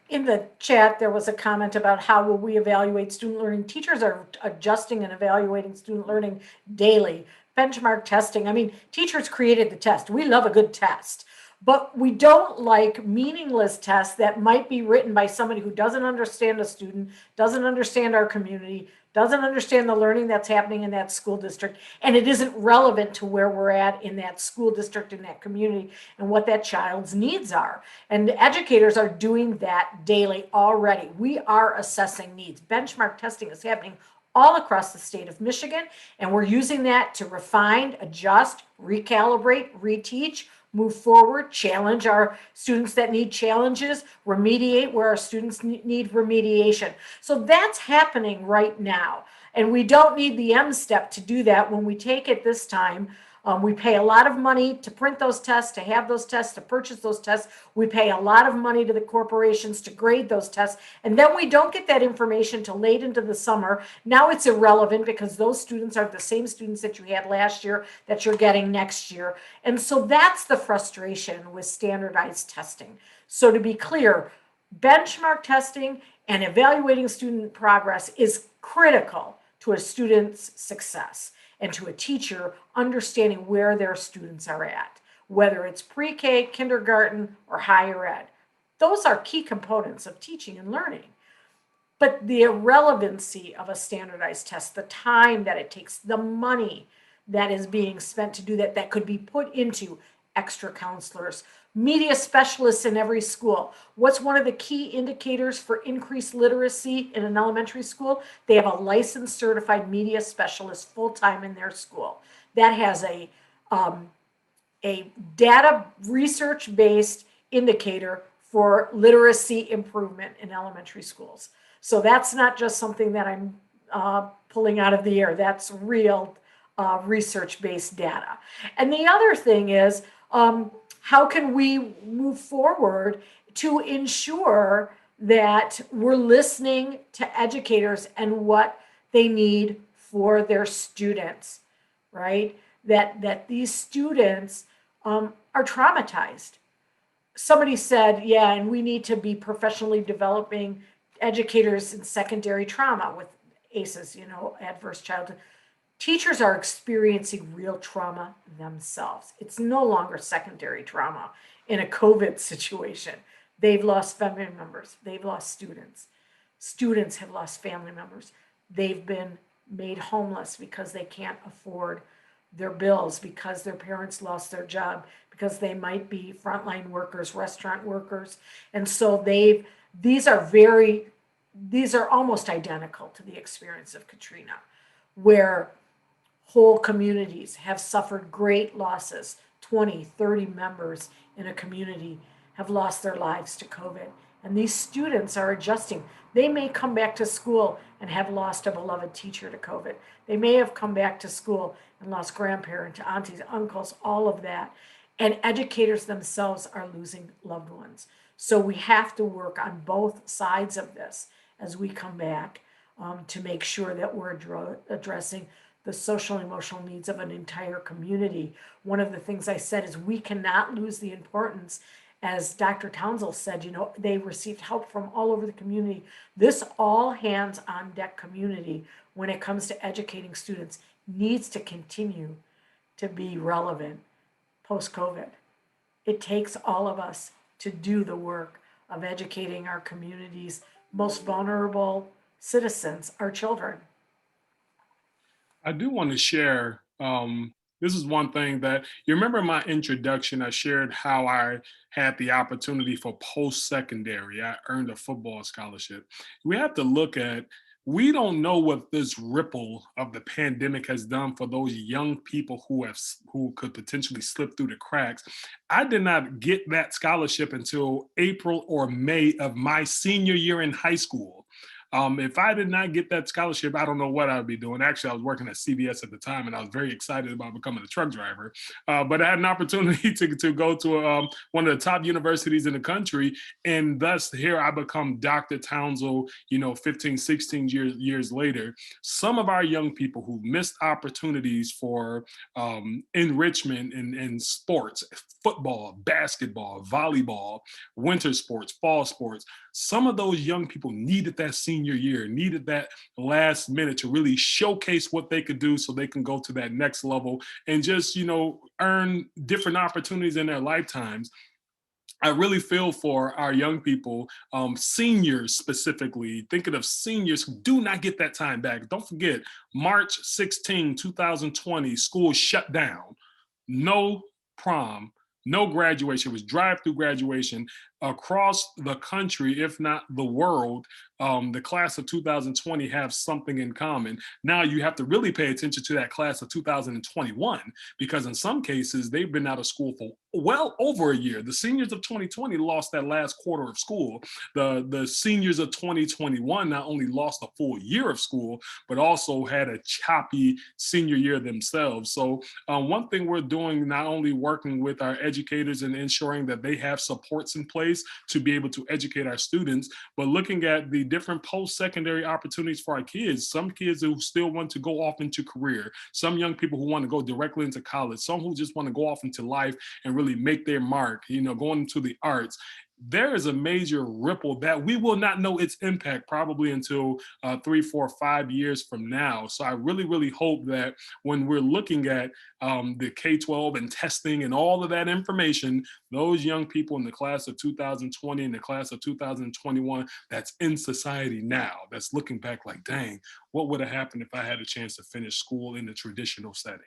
In the chat, there was a comment about how will we evaluate student learning. Teachers are adjusting and evaluating student learning daily. Benchmark testing. I mean, teachers created the test. We love a good test, but we don't like meaningless tests that might be written by somebody who doesn't understand a student, doesn't understand our community, doesn't understand the learning that's happening in that school district, and it isn't relevant to where we're at in that school district, in that community, and what that child's needs are. And educators are doing that daily already. We are assessing needs. Benchmark testing is happening all across the state of Michigan, and we're using that to refine, adjust, recalibrate, reteach, move forward, challenge our students that need challenges, remediate where our students need remediation. So that's happening right now. And we don't need the M step to do that when we take it this time. We pay a lot of money to print those tests, to have those tests, to purchase those tests. We pay a lot of money to the corporations to grade those tests. And then we don't get that information till late into the summer. Now it's irrelevant because those students are the same students that you had last year that you're getting next year. And so that's the frustration with standardized testing. So to be clear, benchmark testing and evaluating student progress is critical to a student's success and to a teacher understanding where their students are at, whether it's pre-K, kindergarten, or higher ed. Those are key components of teaching and learning. But the irrelevancy of a standardized test, the time that it takes, the money that is being spent to do that, that could be put into extra counselors, Media specialists in every school. What's one of the key indicators for increased literacy in an elementary school? They have a licensed certified media specialist full-time in their school. That has a data research-based indicator for literacy improvement in elementary schools. So that's not just something that I'm pulling out of the air. That's real research-based data. And the other thing is, how can we move forward to ensure that we're listening to educators and what they need for their students, right? That these students are traumatized. Somebody said, yeah, and we need to be professionally developing educators in secondary trauma with ACEs, adverse childhood. Teachers are experiencing real trauma themselves. It's no longer secondary trauma in a COVID situation. They've lost family members. They've lost students. Students have lost family members. They've been made homeless because they can't afford their bills, because their parents lost their job, because they might be frontline workers, restaurant workers. And so these are almost identical to the experience of Katrina, where whole communities have suffered great losses. 20, 30 members in a community have lost their lives to COVID. And these students are adjusting. They may come back to school and have lost a beloved teacher to COVID. They may have come back to school and lost grandparents, aunties, uncles, all of that. And educators themselves are losing loved ones. So we have to work on both sides of this as we come back to make sure that we're addressing the social and emotional needs of an entire community. One of the things I said is we cannot lose the importance. As Dr. Townsend said, they received help from all over the community. This all hands on deck community, when it comes to educating students, needs to continue to be relevant post-COVID. It takes all of us to do the work of educating our community's most vulnerable citizens, our children. I do want to share. This is one thing that you remember in my introduction. I shared how I had the opportunity for post-secondary. I earned a football scholarship. We have to look at. We don't know what this ripple of the pandemic has done for those young people who could potentially slip through the cracks. I did not get that scholarship until April or May of my senior year in high school. If I did not get that scholarship, I don't know what I would be doing. Actually, I was working at CVS at the time, and I was very excited about becoming a truck driver. But I had an opportunity to go to one of the top universities in the country, and thus here I become Dr. Townsend, 15, 16 years later. Some of our young people who missed opportunities for enrichment in sports, football, basketball, volleyball, winter sports, fall sports, some of those young people needed that senior year, needed that last minute to really showcase what they could do so they can go to that next level and just, earn different opportunities in their lifetimes. I really feel for our young people, seniors specifically, thinking of seniors who do not get that time back. Don't forget, March 16, 2020, school shut down. No prom, no graduation. It was drive-through graduation across the country, if not the world. The class of 2020 have something in common. Now you have to really pay attention to that class of 2021, because in some cases they've been out of school for well over a year. The seniors of 2020 lost that last quarter of school. The seniors of 2021 not only lost a full year of school, but also had a choppy senior year themselves. So one thing we're doing, not only working with our educators and ensuring that they have supports in place to be able to educate our students, but looking at the different post-secondary opportunities for our kids. Some kids who still want to go off into career, some young people who want to go directly into college, some who just want to go off into life and really make their mark, going into the arts. There is a major ripple that we will not know its impact probably until 3, 4, 5 years from now. So I really, really hope that when we're looking at the K-12 and testing and all of that information, those young people in the class of 2020 and the class of 2021 that's in society now, that's looking back like, dang, what would have happened if I had a chance to finish school in the traditional setting?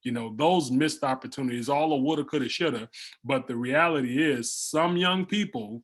Those missed opportunities, all the woulda, coulda, shoulda. But the reality is some young people,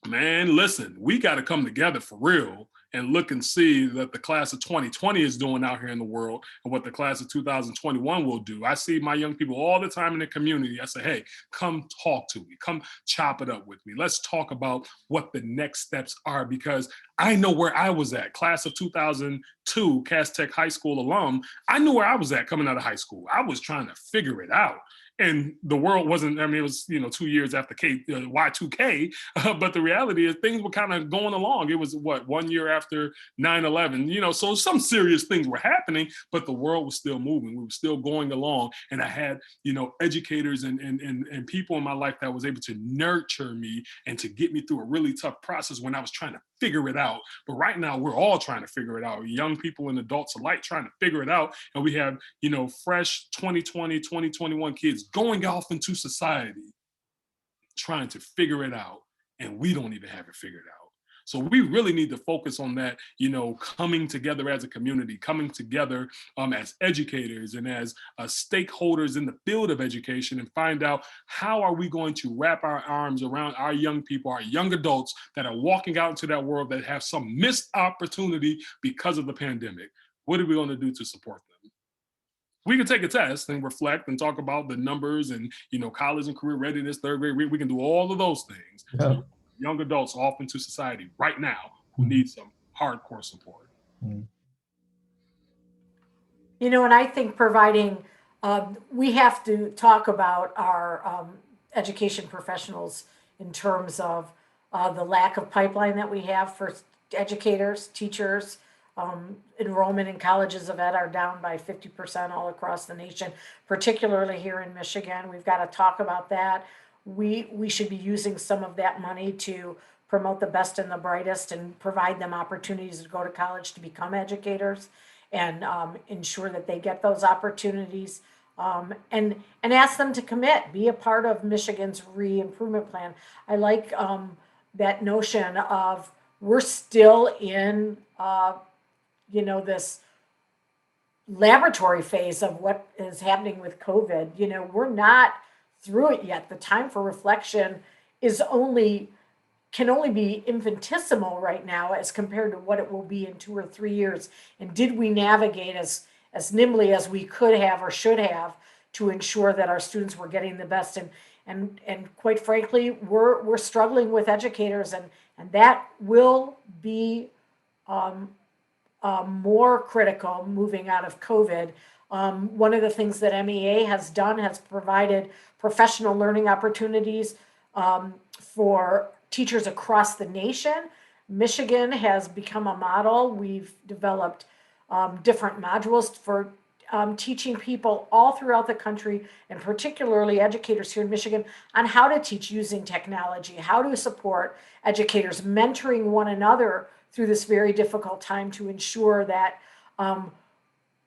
man, listen, we got to come together for real and look and see that the class of 2020 is doing out here in the world and what the class of 2021 will do. I see my young people all the time in the community. I say, hey, come talk to me. Come chop it up with me. Let's talk about what the next steps are, because I know where I was at. Class of 2002, Cass Tech High School alum. I knew where I was at coming out of high school. I was trying to figure it out. And the world wasn't, it was, 2 years after Y2K, but the reality is things were kind of going along. It was 1 year after 9/11, so some serious things were happening, but the world was still moving. We were still going along. And I had, educators and people in my life that was able to nurture me and to get me through a really tough process when I was trying to figure it out. But right now we're all trying to figure it out. Young people and adults alike trying to figure it out. And we have, fresh 2020, 2021 kids going off into society, trying to figure it out. And we don't even have it figured out. So we really need to focus on that, coming together as a community, coming together as educators and as stakeholders in the field of education, and find out how are we going to wrap our arms around our young people, our young adults that are walking out into that world that have some missed opportunity because of the pandemic. What are we going to do to support them? We can take a test and reflect and talk about the numbers and, college and career readiness, third grade. We can do all of those things. Yeah. Young adults off into society right now who need some hardcore support. And I think providing, we have to talk about our education professionals in terms of the lack of pipeline that we have for educators, teachers. Enrollment in colleges of ed are down by 50% all across the nation, particularly here in Michigan. We've got to talk about that. We should be using some of that money to promote the best and the brightest and provide them opportunities to go to college to become educators, and ensure that they get those opportunities, and ask them to commit, be a part of Michigan's re-improvement plan. I like that notion of we're still in this laboratory phase of what is happening with COVID. We're not through it yet. The time for reflection can only be infinitesimal right now as compared to what it will be in 2 or 3 years. And did we navigate as nimbly as we could have or should have to ensure that our students were getting the best? And quite frankly, we're struggling with educators, and that will be more critical moving out of COVID. One of the things that MEA has done has provided professional learning opportunities for teachers across the nation. Michigan has become a model. We've developed different modules for teaching people all throughout the country, and particularly educators here in Michigan, on how to teach using technology, how to support educators, mentoring one another through this very difficult time to ensure that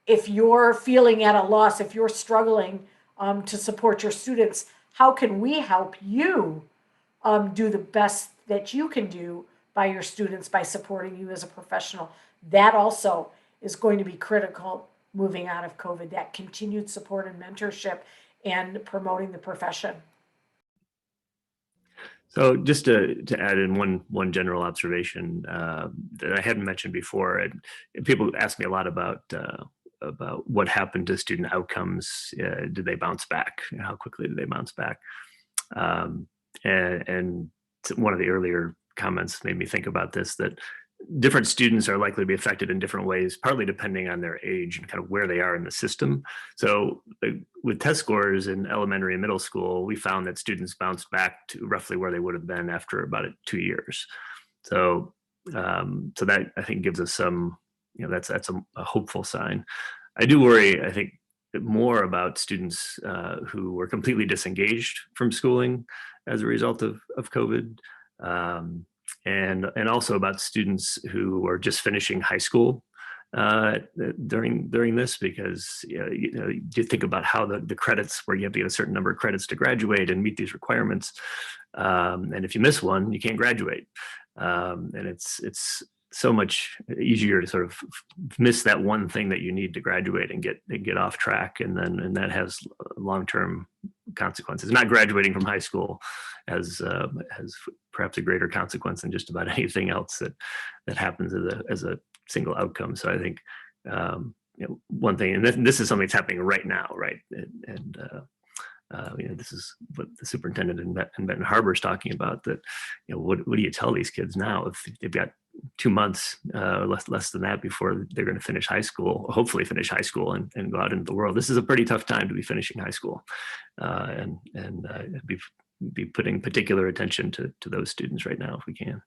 if you're feeling at a loss, if you're struggling to support your students, how can we help you do the best that you can do by your students, by supporting you as a professional? That also is going to be critical moving out of COVID, that continued support and mentorship and promoting the profession. So just to add in one general observation that I hadn't mentioned before, and people ask me a lot about what happened to student outcomes. Did they bounce back? How quickly did they bounce back? And one of the earlier comments made me think about this, that different students are likely to be affected in different ways, partly depending on their age and kind of where they are in the system. So with test scores in elementary and middle school, we found that students bounced back to roughly where they would have been after about 2 years. So that, I think, gives us some, that's a hopeful sign. I do worry, I think, more about students who were completely disengaged from schooling as a result of COVID. And also about students who are just finishing high school during this, because you think about how the credits, where you have to get a certain number of credits to graduate and meet these requirements, and if you miss one, you can't graduate. And it's so much easier to sort of miss that one thing that you need to graduate and get off track, and that has long-term consequences. Not graduating from high school has perhaps a greater consequence than just about anything else that happens as a single outcome. So I think one thing, and this is something that's happening right now, right? And this is what the superintendent in Benton Harbor is talking about. That what do you tell these kids now if they've got 2 months, less than that, before they're going to finish high school, hopefully finish high school and go out into the world. This is a pretty tough time to be finishing high school, and be putting particular attention to those students right now if we can.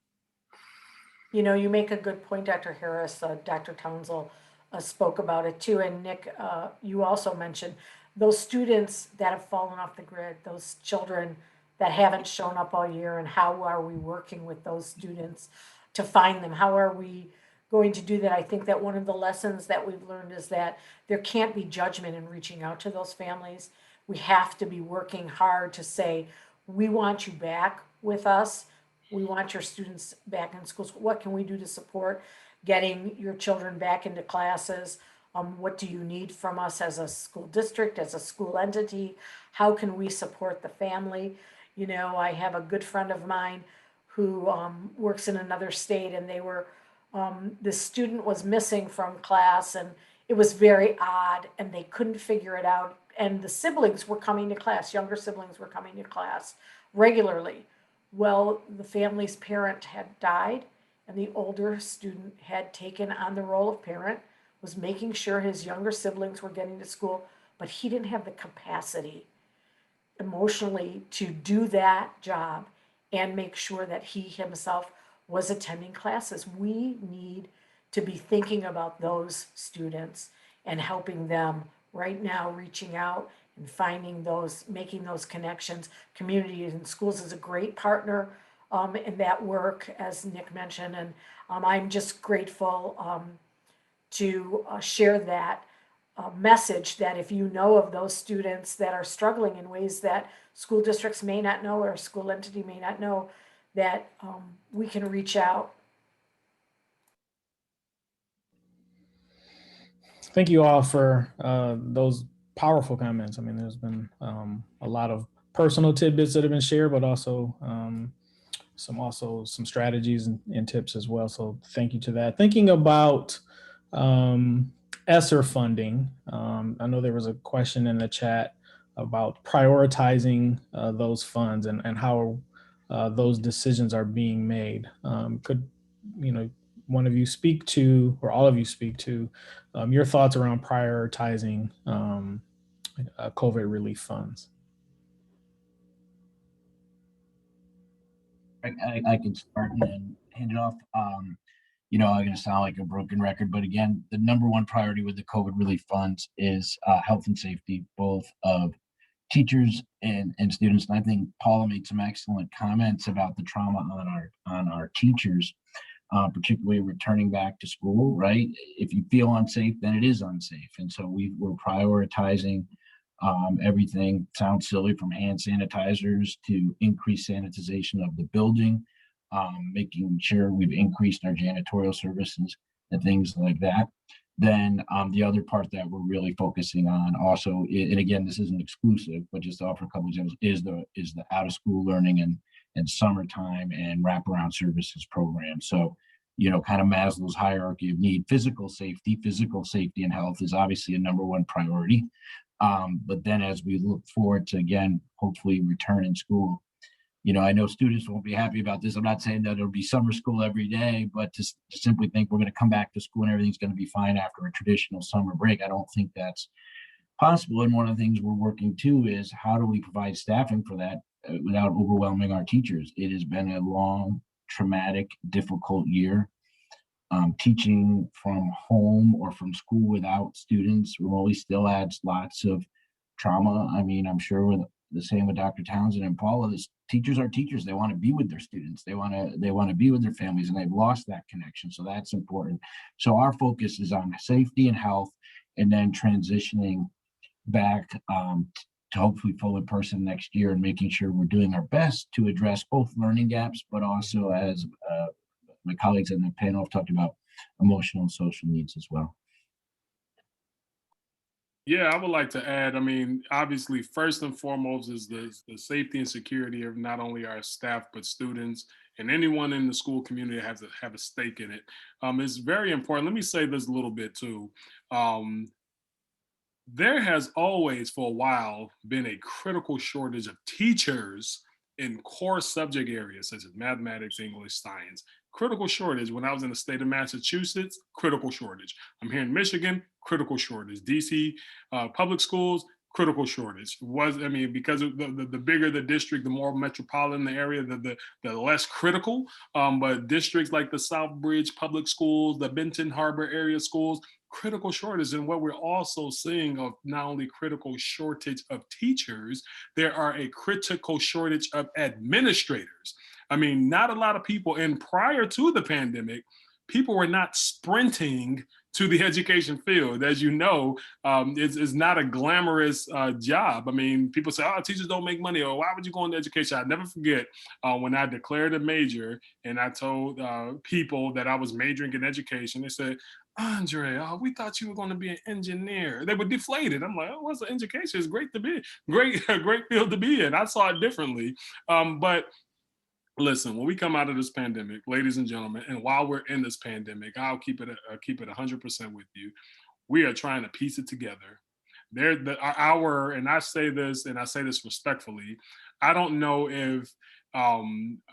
You make a good point, Dr. Harris. Dr. Townsend spoke about it too. And Nick, you also mentioned those students that have fallen off the grid, those children that haven't shown up all year, and how are we working with those students to find them? How are we going to do that? I think that one of the lessons that we've learned is that there can't be judgment in reaching out to those families. We have to be working hard to say, we want you back with us. We want your students back in schools. What can we do to support getting your children back into classes? What do you need from us as a school district, as a school entity? How can we support the family? I have a good friend of mine who works in another state, and they were, the student was missing from class, and it was very odd, and they couldn't figure it out. And the siblings were coming to class, younger siblings were coming to class regularly. Well, the family's parent had died, and the older student had taken on the role of parent, was making sure his younger siblings were getting to school, but he didn't have the capacity emotionally to do that job and make sure that he himself was attending classes. We need to be thinking about those students and helping them right now, reaching out and finding those, making those connections. Communities and schools is a great partner in that work, as Nick mentioned, and I'm just grateful to share that message, that if you know of those students that are struggling in ways that school districts may not know or a school entity may not know, that we can reach out. Thank you all for those powerful comments. I mean, there's been a lot of personal tidbits that have been shared, but also some strategies and tips as well. So thank you to that. Thinking about ESSER funding, I know there was a question in the chat about prioritizing those funds and how those decisions are being made. Could one of you speak to, or all of you speak to, your thoughts around prioritizing COVID relief funds? I can start and then hand it off. I'm going to sound like a broken record, but again, the number one priority with the COVID relief funds is health and safety, both of teachers and students. And I think Paula made some excellent comments about the trauma on our teachers, particularly returning back to school, right? If you feel unsafe, then it is unsafe. And so we're prioritizing everything. Sounds silly, from hand sanitizers to increased sanitization of the building, making sure we've increased our janitorial services and things like that. Then the other part that we're really focusing on also, and again, this isn't exclusive, but just to offer a couple examples, is the out of school learning and summertime and wraparound services program. So, kind of Maslow's hierarchy of need. Physical safety and health is obviously a number one priority. But then as we look forward to, again, hopefully return in school, I know students won't be happy about this. I'm not saying that it'll be summer school every day, but to simply think we're going to come back to school and everything's going to be fine after a traditional summer break, I don't think that's possible. And one of the things we're working to is, how do we provide staffing for that without overwhelming our teachers? It has been a long, traumatic, difficult year. Teaching from home or from school without students remotely still adds lots of trauma. I mean, I'm sure with the same with Dr. Townsend and Paula, teachers are teachers. They want to be with their students. They want to be with their families, and they've lost that connection. So that's important. So our focus is on safety and health, and then transitioning back to hopefully full in person next year, and making sure we're doing our best to address both learning gaps, but also, as my colleagues on the panel have talked about emotional and social needs as well. Yeah, I would like to add, I mean, obviously, first and foremost is the safety and security of not only our staff, but students and anyone in the school community has to have a stake in it. It's very important. Let me say this a little bit too. Um, there has always, for a while, been a critical shortage of teachers in core subject areas such as mathematics, English, science. Critical shortage. When I was in the state of Massachusetts, critical shortage. I'm here in Michigan, critical shortage. DC public schools, critical shortage. I mean, because of the bigger the district, the more metropolitan the area, the less critical. But districts like the Southbridge public schools, the Benton Harbor area schools, critical shortage. And what we're also seeing of not only critical shortage of teachers, there are a critical shortage of administrators. I mean, not a lot of people, and prior to the pandemic, people were not sprinting to the education field. As you know, it's not a glamorous job. I mean, people say, oh, teachers don't make money, or why would you go into education? I'll never forget when I declared a major and I told people that I was majoring in education, they said, Andre, we thought you were going to be an engineer. They were deflated. I'm like, oh, what's the education? It's great to be, great field to be in. I saw it differently. But listen, when we come out of this pandemic, ladies and gentlemen, and while we're in this pandemic, I'll keep it 100% with you. We are trying to piece it together. And I say this respectfully. I don't know if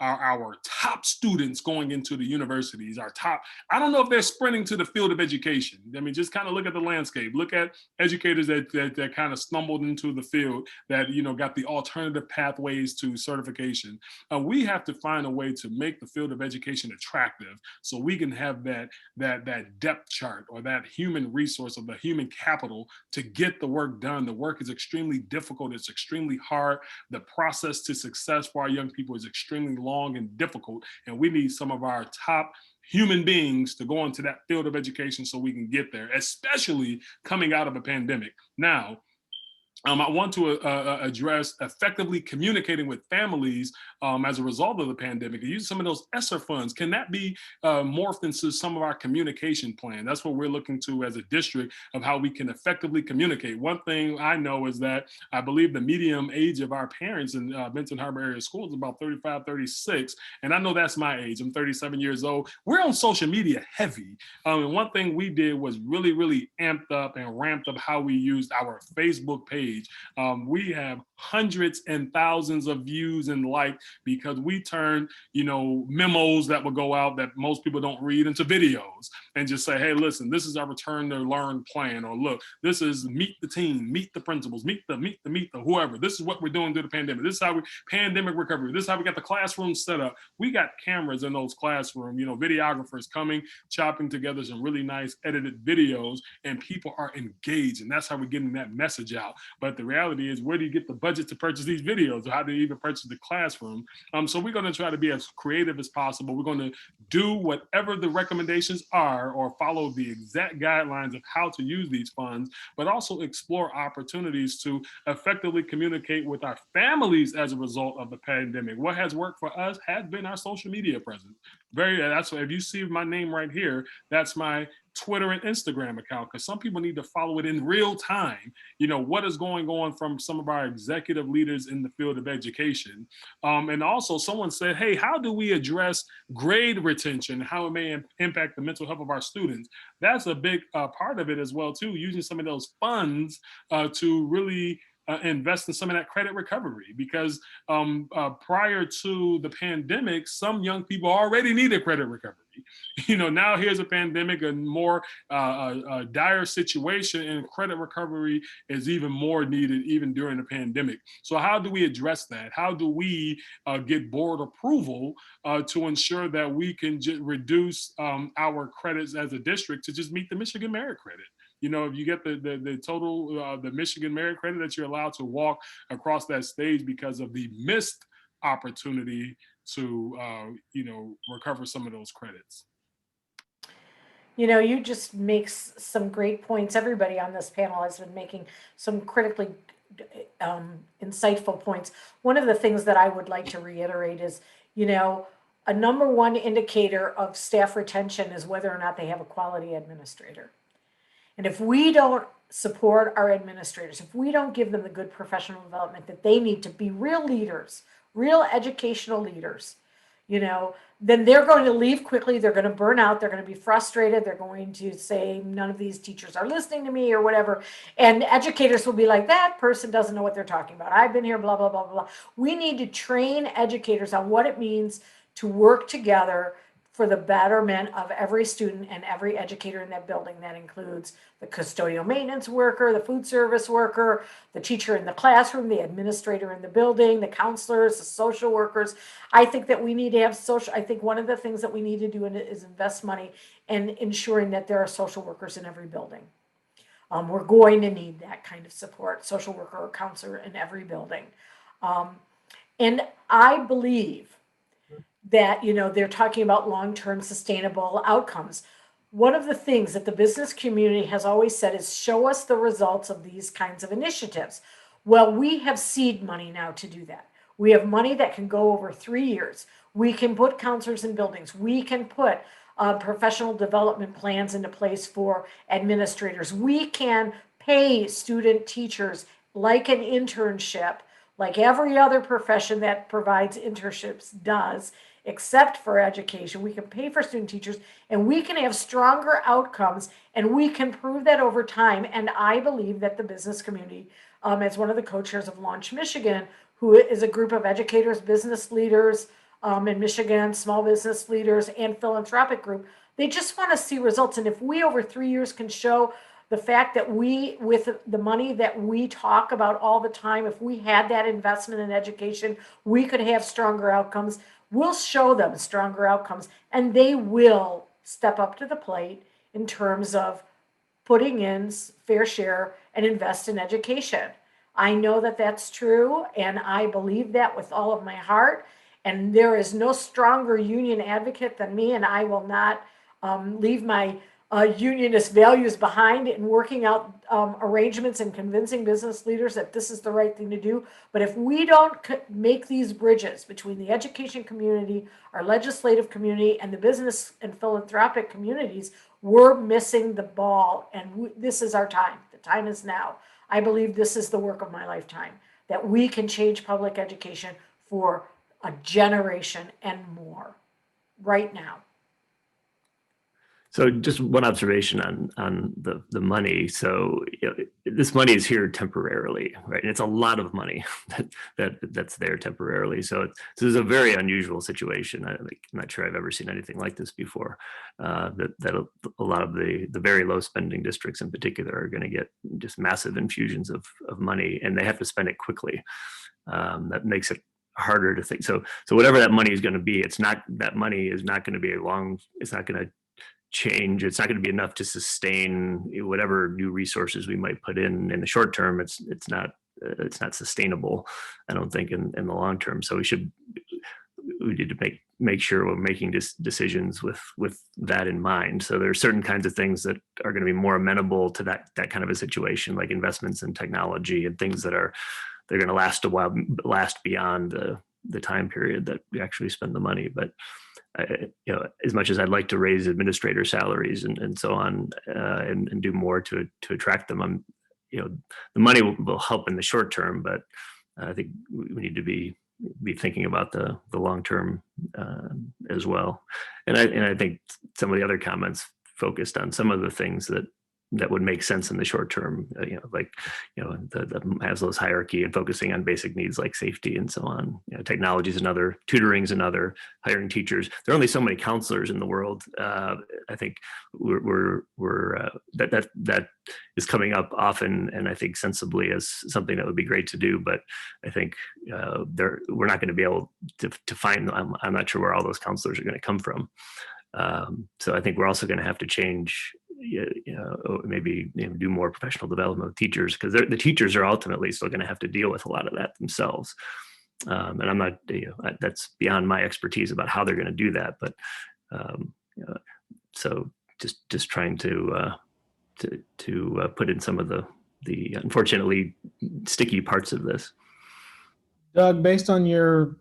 our top students going into the universities, I don't know if they're sprinting to the field of education. I mean, just kind of look at the landscape. Look at educators that kind of stumbled into the field that, got the alternative pathways to certification. We have to find a way to make the field of education attractive so we can have that depth chart or that human resource or the human capital to get the work done. The work is extremely difficult. It's extremely hard. The process to success for our young people is extremely long and difficult, and we need some of our top human beings to go into that field of education so we can get there, especially coming out of a pandemic. Now, I want to address effectively communicating with families as a result of the pandemic and use some of those ESSER funds. Can that be morphed into some of our communication plan? That's what we're looking to as a district of how we can effectively communicate. One thing I know is that I believe the median age of our parents in Benton Harbor area schools is about 35, 36. And I know that's my age. I'm 37 years old. We're on social media heavy. And one thing we did was really, really amped up and ramped up how we used our Facebook page. We have hundreds and thousands of views and likes because we turned, memos that would go out that most people don't read into videos and just say, hey, listen, this is our return to learn plan, or look, this is meet the team, meet the principals, meet the whoever. This is what we're doing through the pandemic. This is how pandemic recovery. This is how we got the classroom set up. We got cameras in those classrooms, videographers coming, chopping together some really nice edited videos, and people are engaged. And that's how we're getting that message out. But the reality is, where do you get the budget to purchase these videos? Or how do you even purchase the classroom? So we're going to try to be as creative as possible. We're going to do whatever the recommendations are or follow the exact guidelines of how to use these funds, but also explore opportunities to effectively communicate with our families as a result of the pandemic. What has worked for us has been our social media presence. That's why if you see my name right here, that's my Twitter and Instagram account, because some people need to follow it in real time. What is going on from some of our executive leaders in the field of education. And also someone said, hey, how do we address grade retention, how it may impact the mental health of our students? That's a big part of it as well too, using some of those funds to really invest in some of that credit recovery, because prior to the pandemic, some young people already needed credit recovery. Now here's a pandemic, a more dire situation, and credit recovery is even more needed even during the pandemic. So how do we address that? How do we get board approval to ensure that we can reduce our credits as a district to just meet the Michigan Merit Credit? If you get the total, the Michigan Merit Credit, that you're allowed to walk across that stage because of the missed opportunity to, recover some of those credits. You just make some great points. Everybody on this panel has been making some critically insightful points. One of the things that I would like to reiterate is, a number one indicator of staff retention is whether or not they have a quality administrator. And if we don't support our administrators, if we don't give them the good professional development that they need to be real leaders, real educational leaders, then they're going to leave quickly. They're going to burn out. They're going to be frustrated. They're going to say, none of these teachers are listening to me or whatever. And educators will be like, that person doesn't know what they're talking about. I've been here, blah, blah, blah, blah. We need to train educators on what it means to work together for the betterment of every student and every educator in that building. That includes the custodial maintenance worker, the food service worker, the teacher in the classroom, the administrator in the building, the counselors, the social workers. I think that we need to have I think one of the things that we need to do is invest money in ensuring that there are social workers in every building. We're going to need that kind of support, social worker or counselor in every building. And I believe that, they're talking about long-term sustainable outcomes. One of the things that the business community has always said is show us the results of these kinds of initiatives. Well, we have seed money now to do that. We have money that can go over 3 years. We can put counselors in buildings. We can put professional development plans into place for administrators. We can pay student teachers like an internship, like every other profession that provides internships does, except for education. We can pay for student teachers, and we can have stronger outcomes, and we can prove that over time. And I believe that the business community, as one of the co-chairs of Launch Michigan, who is a group of educators, business leaders in Michigan, small business leaders, and philanthropic group, they just want to see results. And if we over 3 years can show the fact that we, with the money that we talk about all the time, if we had that investment in education, we could have stronger outcomes. We'll show them stronger outcomes, and they will step up to the plate in terms of putting in fair share and invest in education. I know that that's true, and I believe that with all of my heart. And there is no stronger union advocate than me, and I will not leave my unionist values behind in working out arrangements and convincing business leaders that this is the right thing to do. But if we don't make these bridges between the education community, our legislative community, and the business and philanthropic communities, we're missing the ball. And this is our time. The time is now. I believe this is the work of my lifetime, that we can change public education for a generation and more right now. So just one observation on the money. So this money is here temporarily, right? And it's a lot of money that's there temporarily. So this is a very unusual situation. I'm not sure I've ever seen anything like this before. That a lot of the very low spending districts in particular are going to get just massive infusions of money, and they have to spend it quickly. That makes it harder to think. So whatever that money is going to be, that money is not going to be it's not going to change. It's not going to be enough to sustain whatever new resources we might put in the short term. It's not sustainable, I don't think, in the long term. So we need to make sure we're making decisions with that in mind. So there are certain kinds of things that are going to be more amenable to that kind of a situation, like investments in technology and things they're going to last a while, last beyond the time period that we actually spend the money. But as much as I'd like to raise administrator salaries and so on, and do more to attract them, the money will help in the short term, but I think we need to be thinking about the long term as well. And I think some of the other comments focused on some of the things that would make sense in the short term, the Maslow's hierarchy and focusing on basic needs like safety and so on. Technology is another, tutoring is another, hiring teachers. There are only so many counselors in the world. I think that is coming up often, and I think sensibly as something that would be great to do. But I think we're not going to be able to find. I'm not sure where all those counselors are going to come from. So I think we're also going to have to change. Maybe do more professional development with teachers, because the teachers are ultimately still going to have to deal with a lot of that themselves. And I'm not, that's beyond my expertise about how they're going to do that. But so just trying to put in some of the unfortunately sticky parts of this. Doug, based on your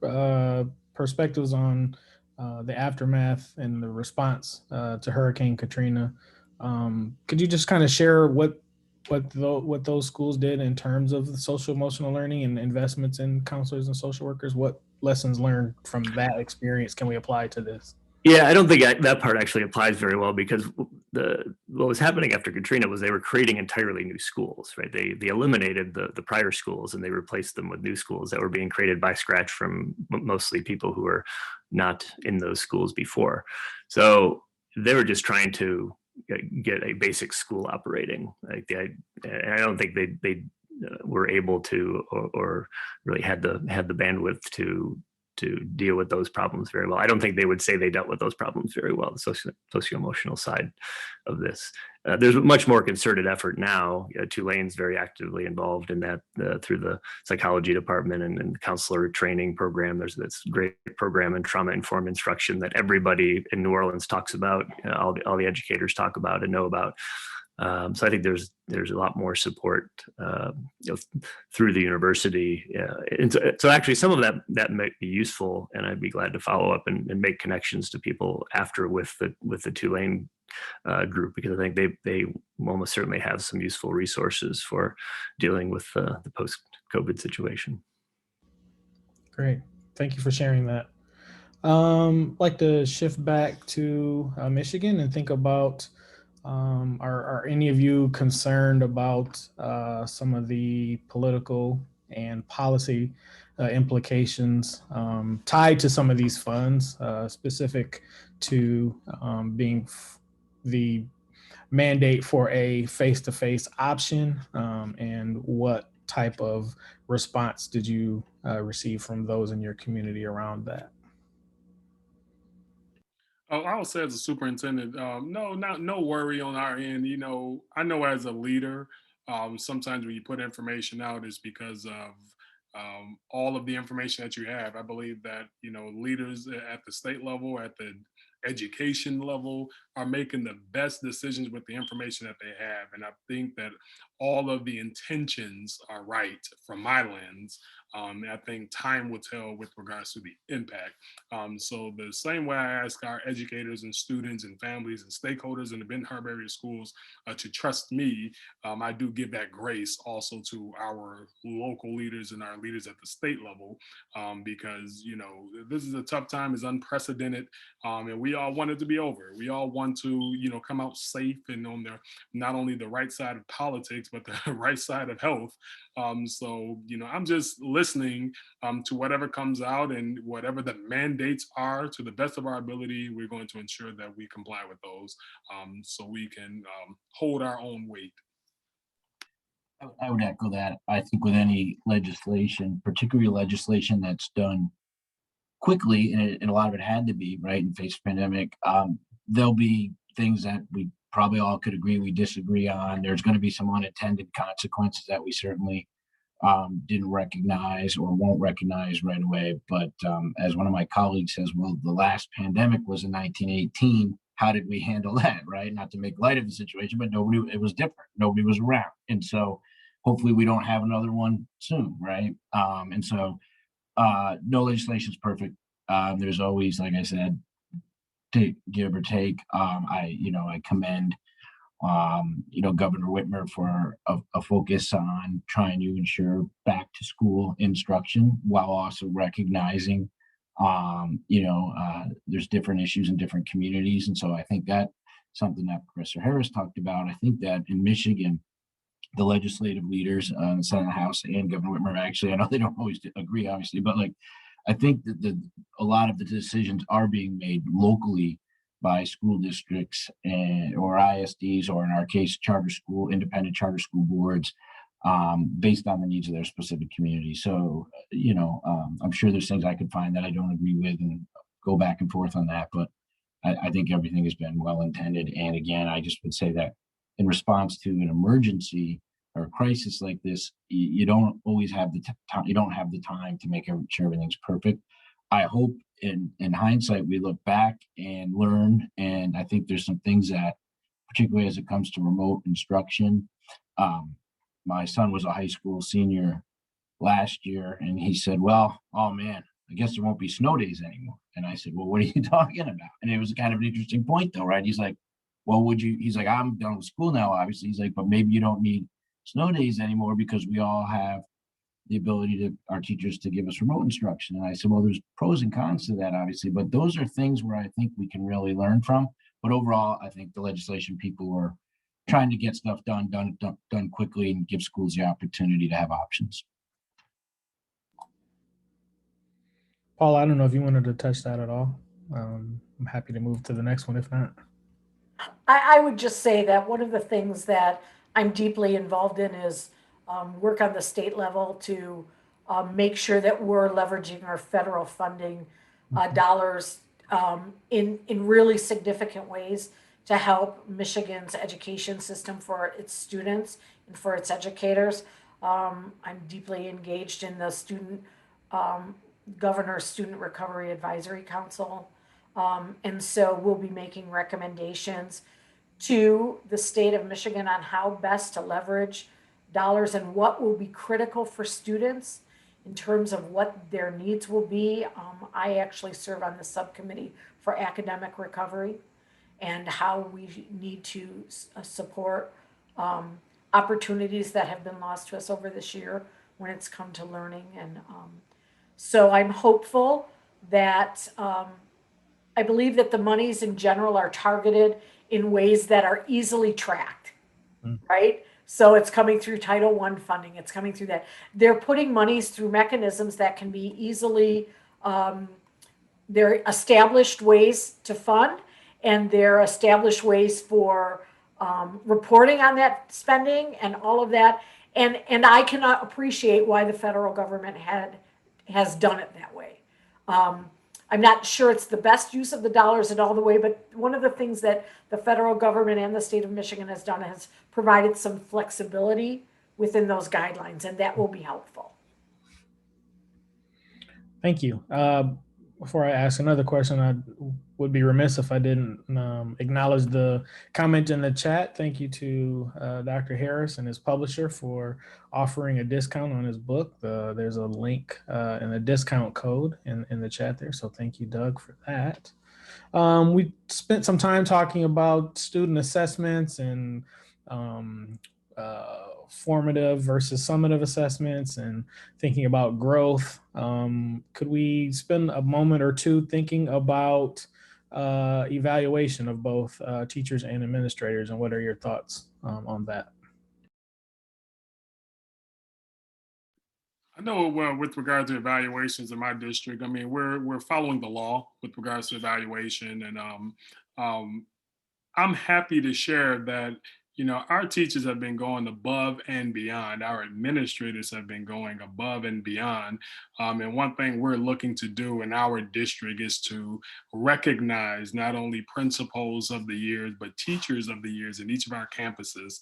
perspectives on the aftermath and the response to Hurricane Katrina. Could you just kind of share what those schools did in terms of the social emotional learning and investments in counselors and social workers? What lessons learned from that experience can we apply to this? Yeah, I don't think that part actually applies very well, because what was happening after Katrina was they were creating entirely new schools, right? They eliminated the prior schools and they replaced them with new schools that were being created by scratch from mostly people who were not in those schools before. So they were just trying to get a basic school operating. Like I don't think they were able to or really had the bandwidth to deal with those problems very well. I don't think they would say they dealt with those problems very well, the socio-emotional side of this. There's a much more concerted effort now. Tulane's very actively involved in that through the psychology department and counselor training program. There's this great program in trauma-informed instruction that everybody in New Orleans talks about, all the educators talk about and know about. So I think there's a lot more support through the university. And so actually some of that might be useful, and I'd be glad to follow up and make connections to people after with the Tulane group, because I think they almost certainly have some useful resources for dealing with the post-COVID situation. Great. Thank you for sharing that. Like to shift back to Michigan and think about are any of you concerned about some of the political and policy implications tied to some of these funds, specific to being the mandate for a face-to-face option, and what type of response did you receive from those in your community around that? Oh, I would say as a superintendent, no worry on our end. I know as a leader, sometimes when you put information out, it's because of all of the information that you have. I believe that leaders at the state level, at the education level, are making the best decisions with the information that they have, and I think that all of the intentions are right from my lens. I think time will tell with regards to the impact. So the same way I ask our educators and students and families and stakeholders in the Benton Harbor area schools to trust me, I do give that grace also to our local leaders and our leaders at the state level, because this is a tough time, it's unprecedented, and we all want it to be over. We all want to come out safe and on not only the right side of politics but the right side of health. So I'm just listening to whatever comes out, and whatever the mandates are, to the best of our ability, we're going to ensure that we comply with those, so we can hold our own weight. I would echo that. I think with any legislation, particularly legislation that's done quickly, and a lot of it had to be right in face of pandemic, there'll be things that we probably all could agree we disagree on. There's going to be some unintended consequences that we certainly didn't recognize or won't recognize right away. But as one of my colleagues says, well, the last pandemic was in 1918. How did we handle that, right? Not to make light of the situation, but it was different. Nobody was around. And so hopefully we don't have another one soon, right? And so no legislation is perfect. There's always, like I said, give or take. I commend Governor Whitmer for a focus on trying to ensure back to school instruction while also recognizing there's different issues in different communities. And so I think that something that Professor Harris talked about. I think that in Michigan, the legislative leaders in the Senate, House, and Governor Whitmer, actually, I know they don't always agree, obviously, but I think that a lot of the decisions are being made locally by school districts or ISDs, or in our case, independent charter school boards, based on the needs of their specific community. So, I'm sure there's things I could find that I don't agree with and go back and forth on that, but I think everything has been well intended. And again, I just would say that in response to an emergency or a crisis like this, you don't always have the time. You don't have the time to make sure everything's perfect. I hope in hindsight, we look back and learn. And I think there's some things that, particularly as it comes to remote instruction, my son was a high school senior last year, and he said, well, oh man, I guess there won't be snow days anymore. And I said, well, what are you talking about? And it was kind of an interesting point though, right? He's like, well, he's like, I'm done with school now, obviously. He's like, but maybe you don't need snow days anymore because we all have the ability to our teachers to give us remote instruction. And I said, well, there's pros and cons to that, obviously, but those are things where I think we can really learn from. But overall, I think the legislation people are trying to get stuff done quickly and give schools the opportunity to have options. Paul, I don't know if you wanted to touch that at all. I'm happy to move to the next one if not. I would just say that one of the things that I'm deeply involved in is work on the state level to make sure that we're leveraging our federal funding dollars in really significant ways to help Michigan's education system for its students and for its educators. I'm deeply engaged in the Governor's Student Recovery Advisory Council. And so we'll be making recommendations to the state of Michigan on how best to leverage dollars and what will be critical for students in terms of what their needs will be. I actually serve on the subcommittee for academic recovery and how we need to support opportunities that have been lost to us over this year when it's come to learning. And so I'm hopeful that I believe that the monies in general are targeted in ways that are easily tracked, right? So it's coming through Title I funding. It's coming through that. They're putting monies through mechanisms that can be easily, they're established ways to fund, and they're established ways for reporting on that spending and all of that. And I cannot appreciate why the federal government has done it that way. I'm not sure it's the best use of the dollars in all the way, but one of the things that the federal government and the state of Michigan has done has provided some flexibility within those guidelines, and that will be helpful. Thank you. Before I ask another question, I would be remiss if I didn't acknowledge the comment in the chat. Thank you to Dr. Harris and his publisher for offering a discount on his book. There's a link and a discount code in the chat there. So thank you, Doug, for that. We spent some time talking about student assessments and formative versus summative assessments and thinking about growth. Could we spend a moment or two thinking about evaluation of both teachers and administrators, and what are your thoughts on that? I know, well, with regard to evaluations in my district, I mean, we're following the law with regards to evaluation, and I'm happy to share that, you know, our teachers have been going above and beyond. Our administrators have been going above and beyond. And one thing we're looking to do in our district is to recognize not only principals of the years, but teachers of the years in each of our campuses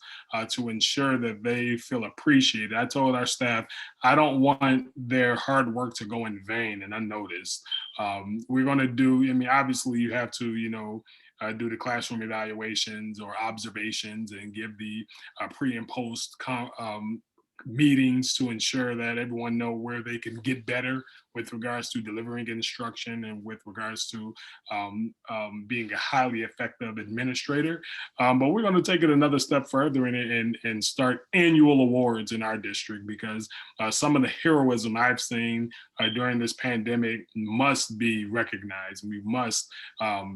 to ensure that they feel appreciated. I told our staff, I don't want their hard work to go in vain and unnoticed. We're going to do, I mean, obviously you have to, you know, do the classroom evaluations or observations and give the pre and post meetings to ensure that everyone know where they can get better with regards to delivering instruction and with regards to being a highly effective administrator. But we're going to take it another step further and start annual awards in our district, because some of the heroism I've seen during this pandemic must be recognized. We must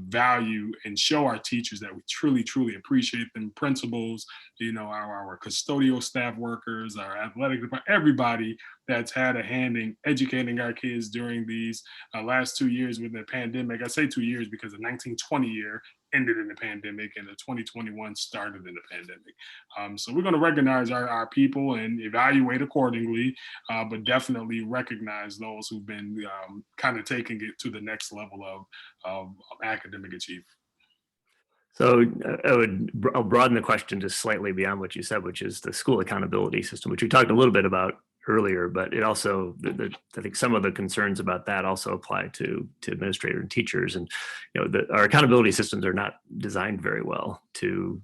value and show our teachers that we truly, truly appreciate them, principals, you know, our custodial staff workers, our athletic department, everybody that's had a hand in educating our kids during these last 2 years with the pandemic. I say 2 years because the 1920 year ended in the pandemic and the 2021 started in the pandemic. So we're going to recognize our people and evaluate accordingly, but definitely recognize those who've been kind of taking it to the next level of academic achievement. So I'll broaden the question just slightly beyond what you said, which is the school accountability system, which we talked a little bit about earlier, but it also, I think some of the concerns about that also apply to administrators and teachers. And, you know, our accountability systems are not designed very well to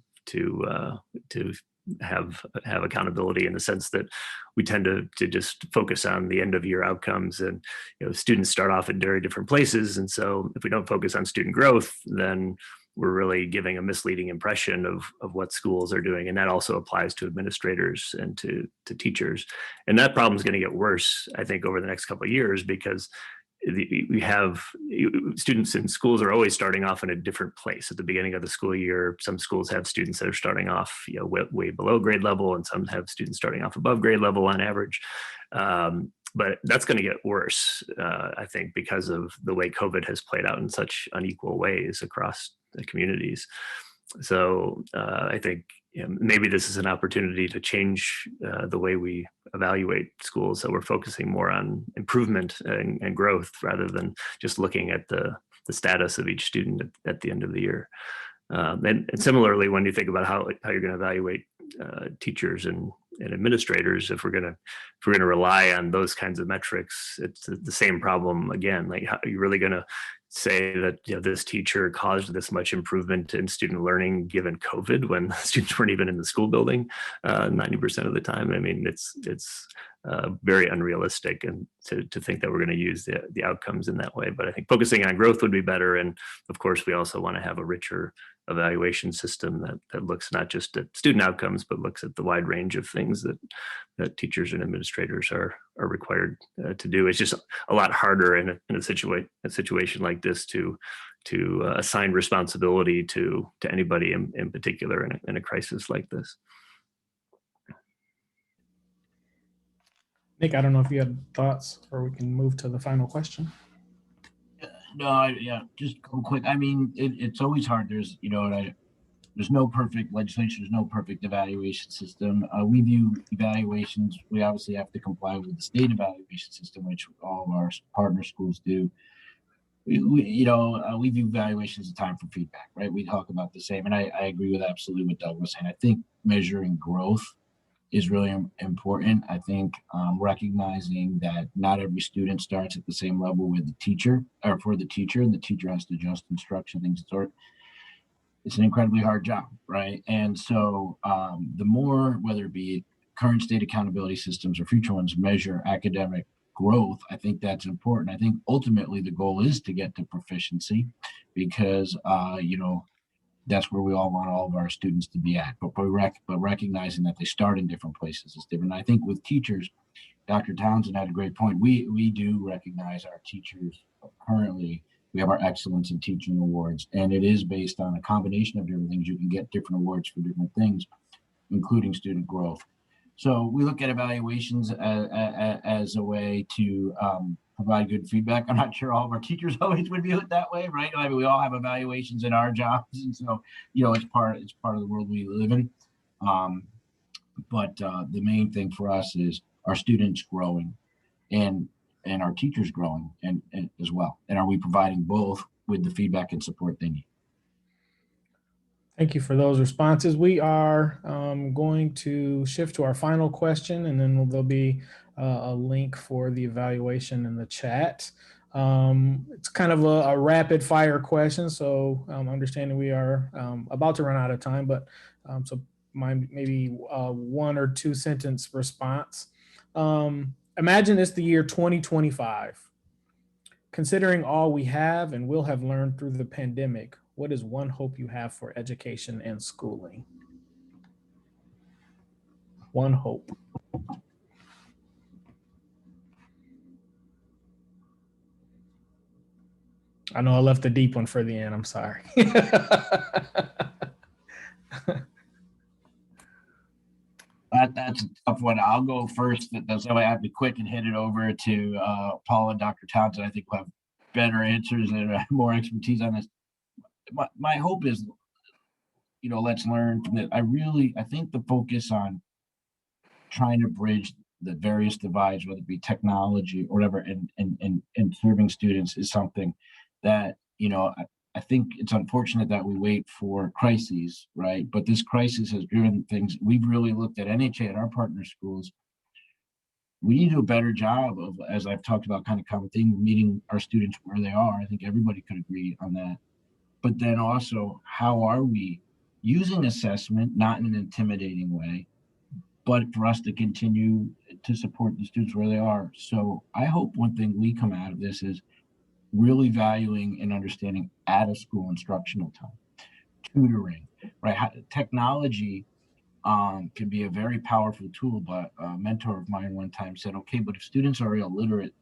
have accountability in the sense that we tend to just focus on the end of year outcomes, and students start off in very different places, and so if we don't focus on student growth, then we're really giving a misleading impression of what schools are doing. And that also applies to administrators and to teachers. And that problem is going to get worse, I think, over the next couple of years, because we have students in schools are always starting off in a different place at the beginning of the school year. Some schools have students that are starting off way below grade level, and some have students starting off above grade level on average. But that's going to get worse, I think, because of the way COVID has played out in such unequal ways across the communities. So I think maybe this is an opportunity to change the way we evaluate schools, so we're focusing more on improvement and growth rather than just looking at the status of each student at the end of the year. And similarly, when you think about how you're going to evaluate teachers and administrators, if we're going to rely on those kinds of metrics, it's the same problem again. Like, how are you really going to say that this teacher caused this much improvement in student learning given COVID, when students weren't even in the school building 90% of the time? I mean, it's very unrealistic, and to think that we're going to use the outcomes in that way. But I think focusing on growth would be better. And of course, we also want to have a richer evaluation system that looks not just at student outcomes, but looks at the wide range of things that teachers and administrators are required to do. It's just a lot harder in a situation like this to assign responsibility to anybody in particular in a crisis like this. Nick, I don't know if you had thoughts, or we can move to the final question. No, yeah, just go quick. I mean, it's always hard. There's no perfect legislation. There's no perfect evaluation system. We view evaluations. We obviously have to comply with the state evaluation system, which all of our partner schools do. We view evaluations as a time for feedback, right? We talk about the same, and I agree with absolutely what Doug was saying. I think measuring growth is really important. I think recognizing that not every student starts at the same level with the teacher, or for the teacher, and the teacher has to adjust instruction, things of the sort. It's an incredibly hard job, right? And so the more, whether it be current state accountability systems or future ones, measure academic growth, I think that's important. I think ultimately the goal is to get to proficiency, because that's where we all want all of our students to be at. But recognizing that they start in different places is different. I think with teachers, Dr. Townsend had a great point. We do recognize our teachers currently. We have our Excellence in Teaching Awards, and it is based on a combination of different things. You can get different awards for different things, including student growth. So we look at evaluations as a way to provide good feedback. I'm not sure all of our teachers always would view it that way, right? I mean, we all have evaluations in our jobs, and so it's part of the world we live in. But the main thing for us is our students growing, and our teachers growing, and as well. And are we providing both with the feedback and support they need? Thank you for those responses. We are going to shift to our final question, and then there'll be a link for the evaluation in the chat. It's kind of a rapid fire question, so understanding we are about to run out of time, but so maybe 1 or 2 sentence response. Imagine it's the year 2025. Considering all we have and will have learned through the pandemic, what is one hope you have for education and schooling? One hope. I know I left the deep one for the end. I'm sorry. That's a tough one. I'll go first. That's how I have to be quick and hit it over to Paul and Dr. Townsend. I think we'll have better answers and more expertise on this. My hope is, let's learn from that. I think the focus on trying to bridge the various divides, whether it be technology or whatever, and serving students is something that, I think it's unfortunate that we wait for crises, right? But this crisis has driven things. We've really looked at NHA and our partner schools. We need to do a better job of, as I've talked about, kind of common thing, meeting our students where they are. I think everybody could agree on that. But then also, how are we using assessment, not in an intimidating way, but for us to continue to support the students where they are. So I hope one thing we come out of this is really valuing and understanding out of school instructional time, tutoring, right? Technology can be a very powerful tool, but a mentor of mine one time said, okay, but if students are illiterate,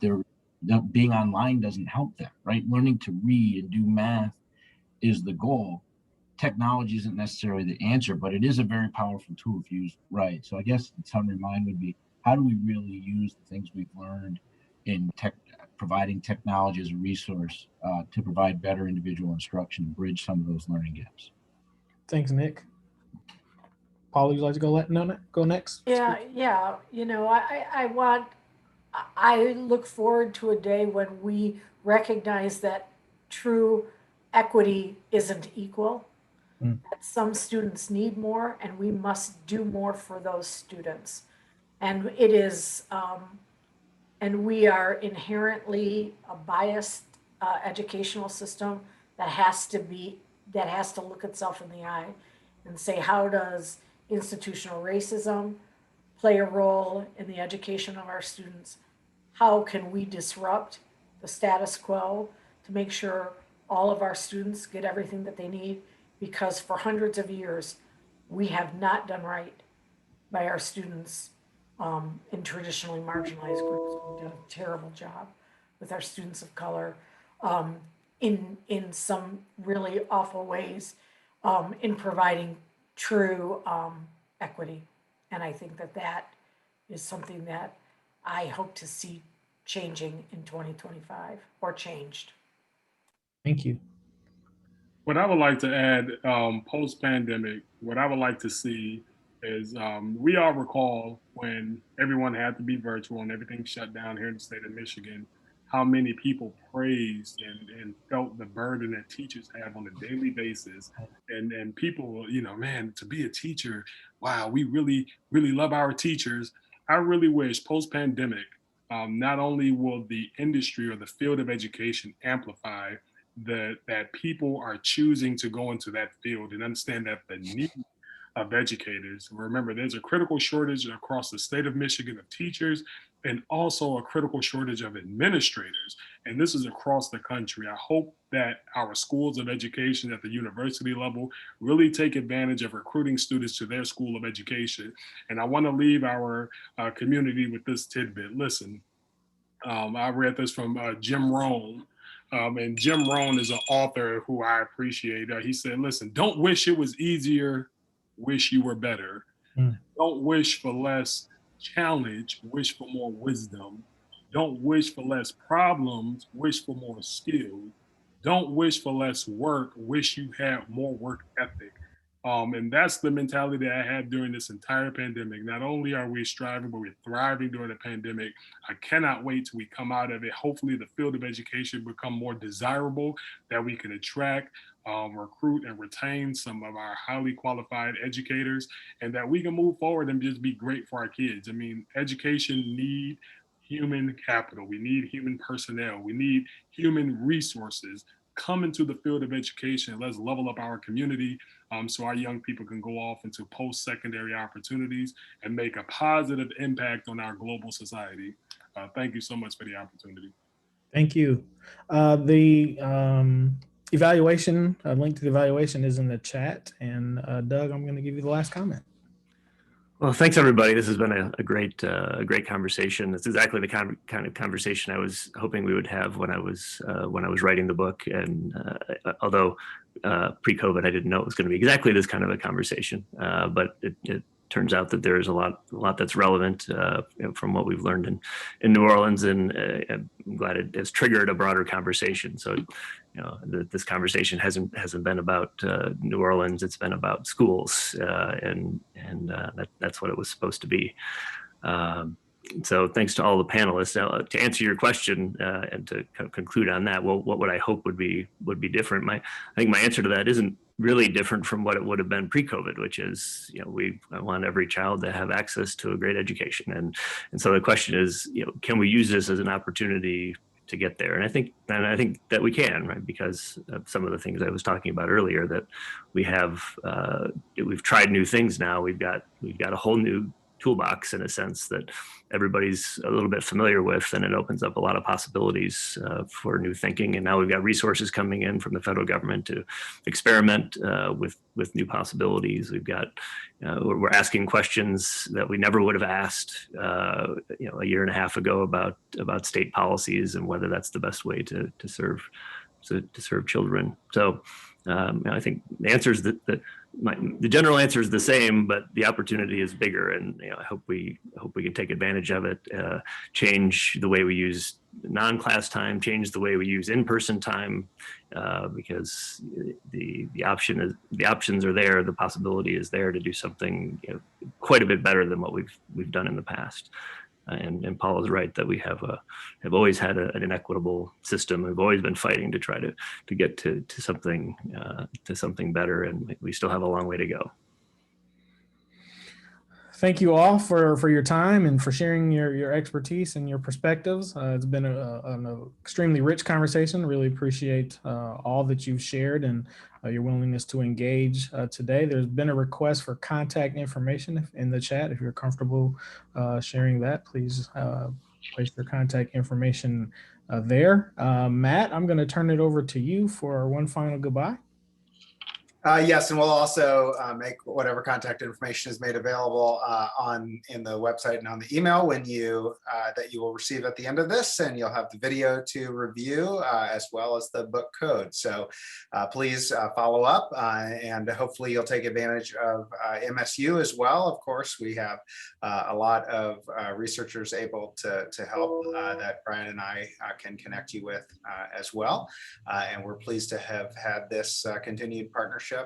they're being online doesn't help them, right? Learning to read and do math is the goal. Technology isn't necessarily the answer, but it is a very powerful tool if used right. So I guess the summary mine would be, how do we really use the things we've learned in providing technology as a resource to provide better individual instruction and bridge some of those learning gaps? Thanks, Nick. Paul, would you like to go next? Yeah. I look forward to a day when we recognize that true equity isn't equal. That some students need more, and we must do more for those students. And it is, and we are inherently a biased educational system that has to look itself in the eye and say, how does institutional racism play a role in the education of our students? How can we disrupt the status quo to make sure all of our students get everything that they need? Because for hundreds of years, we have not done right by our students in traditionally marginalized groups. We've done a terrible job with our students of color in some really awful ways in providing true equity. And I think that is something that I hope to see changing in 2025 or changed. Thank you. What I would like to add post-pandemic, what I would like to see is we all recall when everyone had to be virtual and everything shut down here in the state of Michigan, how many people praised and felt the burden that teachers have on a daily basis. And people, man, to be a teacher, wow, we really, really love our teachers. I really wish post-pandemic, not only will the industry or the field of education amplify that people are choosing to go into that field and understand that the need of educators. Remember, there's a critical shortage across the state of Michigan of teachers and also a critical shortage of administrators. And this is across the country. I hope that our schools of education at the university level really take advantage of recruiting students to their school of education. And I want to leave our community with this tidbit. Listen, I read this from Jim Rohn. And Jim Rohn is an author who I appreciate. He said, listen, don't wish it was easier, wish you were better. Don't wish for less challenge, wish for more wisdom. Don't wish for less problems, wish for more skills. Don't wish for less work, wish you had more work ethic. And that's the mentality that I had during this entire pandemic. Not only are we striving, but we're thriving during the pandemic. I cannot wait till we come out of it. Hopefully the field of education become more desirable, that we can attract, recruit, and retain some of our highly qualified educators, and that we can move forward and just be great for our kids. I mean, education need human capital. We need human personnel. We need human resources. Come into the field of education. Let's level up our community so our young people can go off into post-secondary opportunities and make a positive impact on our global society. Thank you so much for the opportunity. Thank you. The evaluation, link to the evaluation is in the chat. And Doug, I'm going to give you the last comment. Well, thanks everybody. This has been a great conversation. It's exactly the kind of conversation I was hoping we would have when I was writing the book. And although pre-COVID, I didn't know it was going to be exactly this kind of a conversation, but it turns out that there's a lot that's relevant from what we've learned in New Orleans, and I'm glad it has triggered a broader conversation. So, this conversation hasn't been about New Orleans; it's been about schools, and that's what it was supposed to be. So, thanks to all the panelists. Now, to answer your question and to conclude on that, well, what would I hope would be different? I think my answer to that isn't really different from what it would have been pre-COVID, which is, I want every child to have access to a great education. And so the question is, can we use this as an opportunity to get there. And I think that we can, right? Because of some of the things I was talking about earlier, that we've tried new things now. We've got a whole new toolbox in a sense that everybody's a little bit familiar with, and it opens up a lot of possibilities for new thinking. And now we've got resources coming in from the federal government to experiment with new possibilities. We're asking questions that we never would have asked, a year and a half ago about state policies and whether that's the best way to serve children. So I think the answer is the general answer is the same, but the opportunity is bigger, and I hope we can take advantage of it. Change the way we use non-class time, change the way we use in-person time, because the options are there. The possibility is there to do something quite a bit better than what we've done in the past. And Paul is right that we have always had an inequitable system. We've always been fighting to try to get to something better, and we still have a long way to go. Thank you all for your time and for sharing your expertise and your perspectives. It's been an extremely rich conversation. Really appreciate all that you've shared and your willingness to engage today. There's been a request for contact information in the chat. If you're comfortable sharing that, please place your contact information there. Matt, I'm going to turn it over to you for one final goodbye. Yes, and we'll also make whatever contact information is made available in the website and on the email that you will receive at the end of this, and you'll have the video to review as well as the book code. So please follow up, and hopefully you'll take advantage of MSU as well. Of course, we have a lot of researchers able to help that Brian and I can connect you with as well. And we're pleased to have had this continued partnership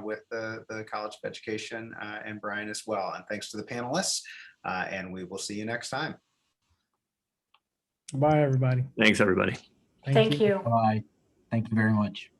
with the College of Education and Brian as well. And thanks to the panelists, and we will see you next time. Bye, everybody. Thanks, everybody. Thank you. Bye. Thank you very much.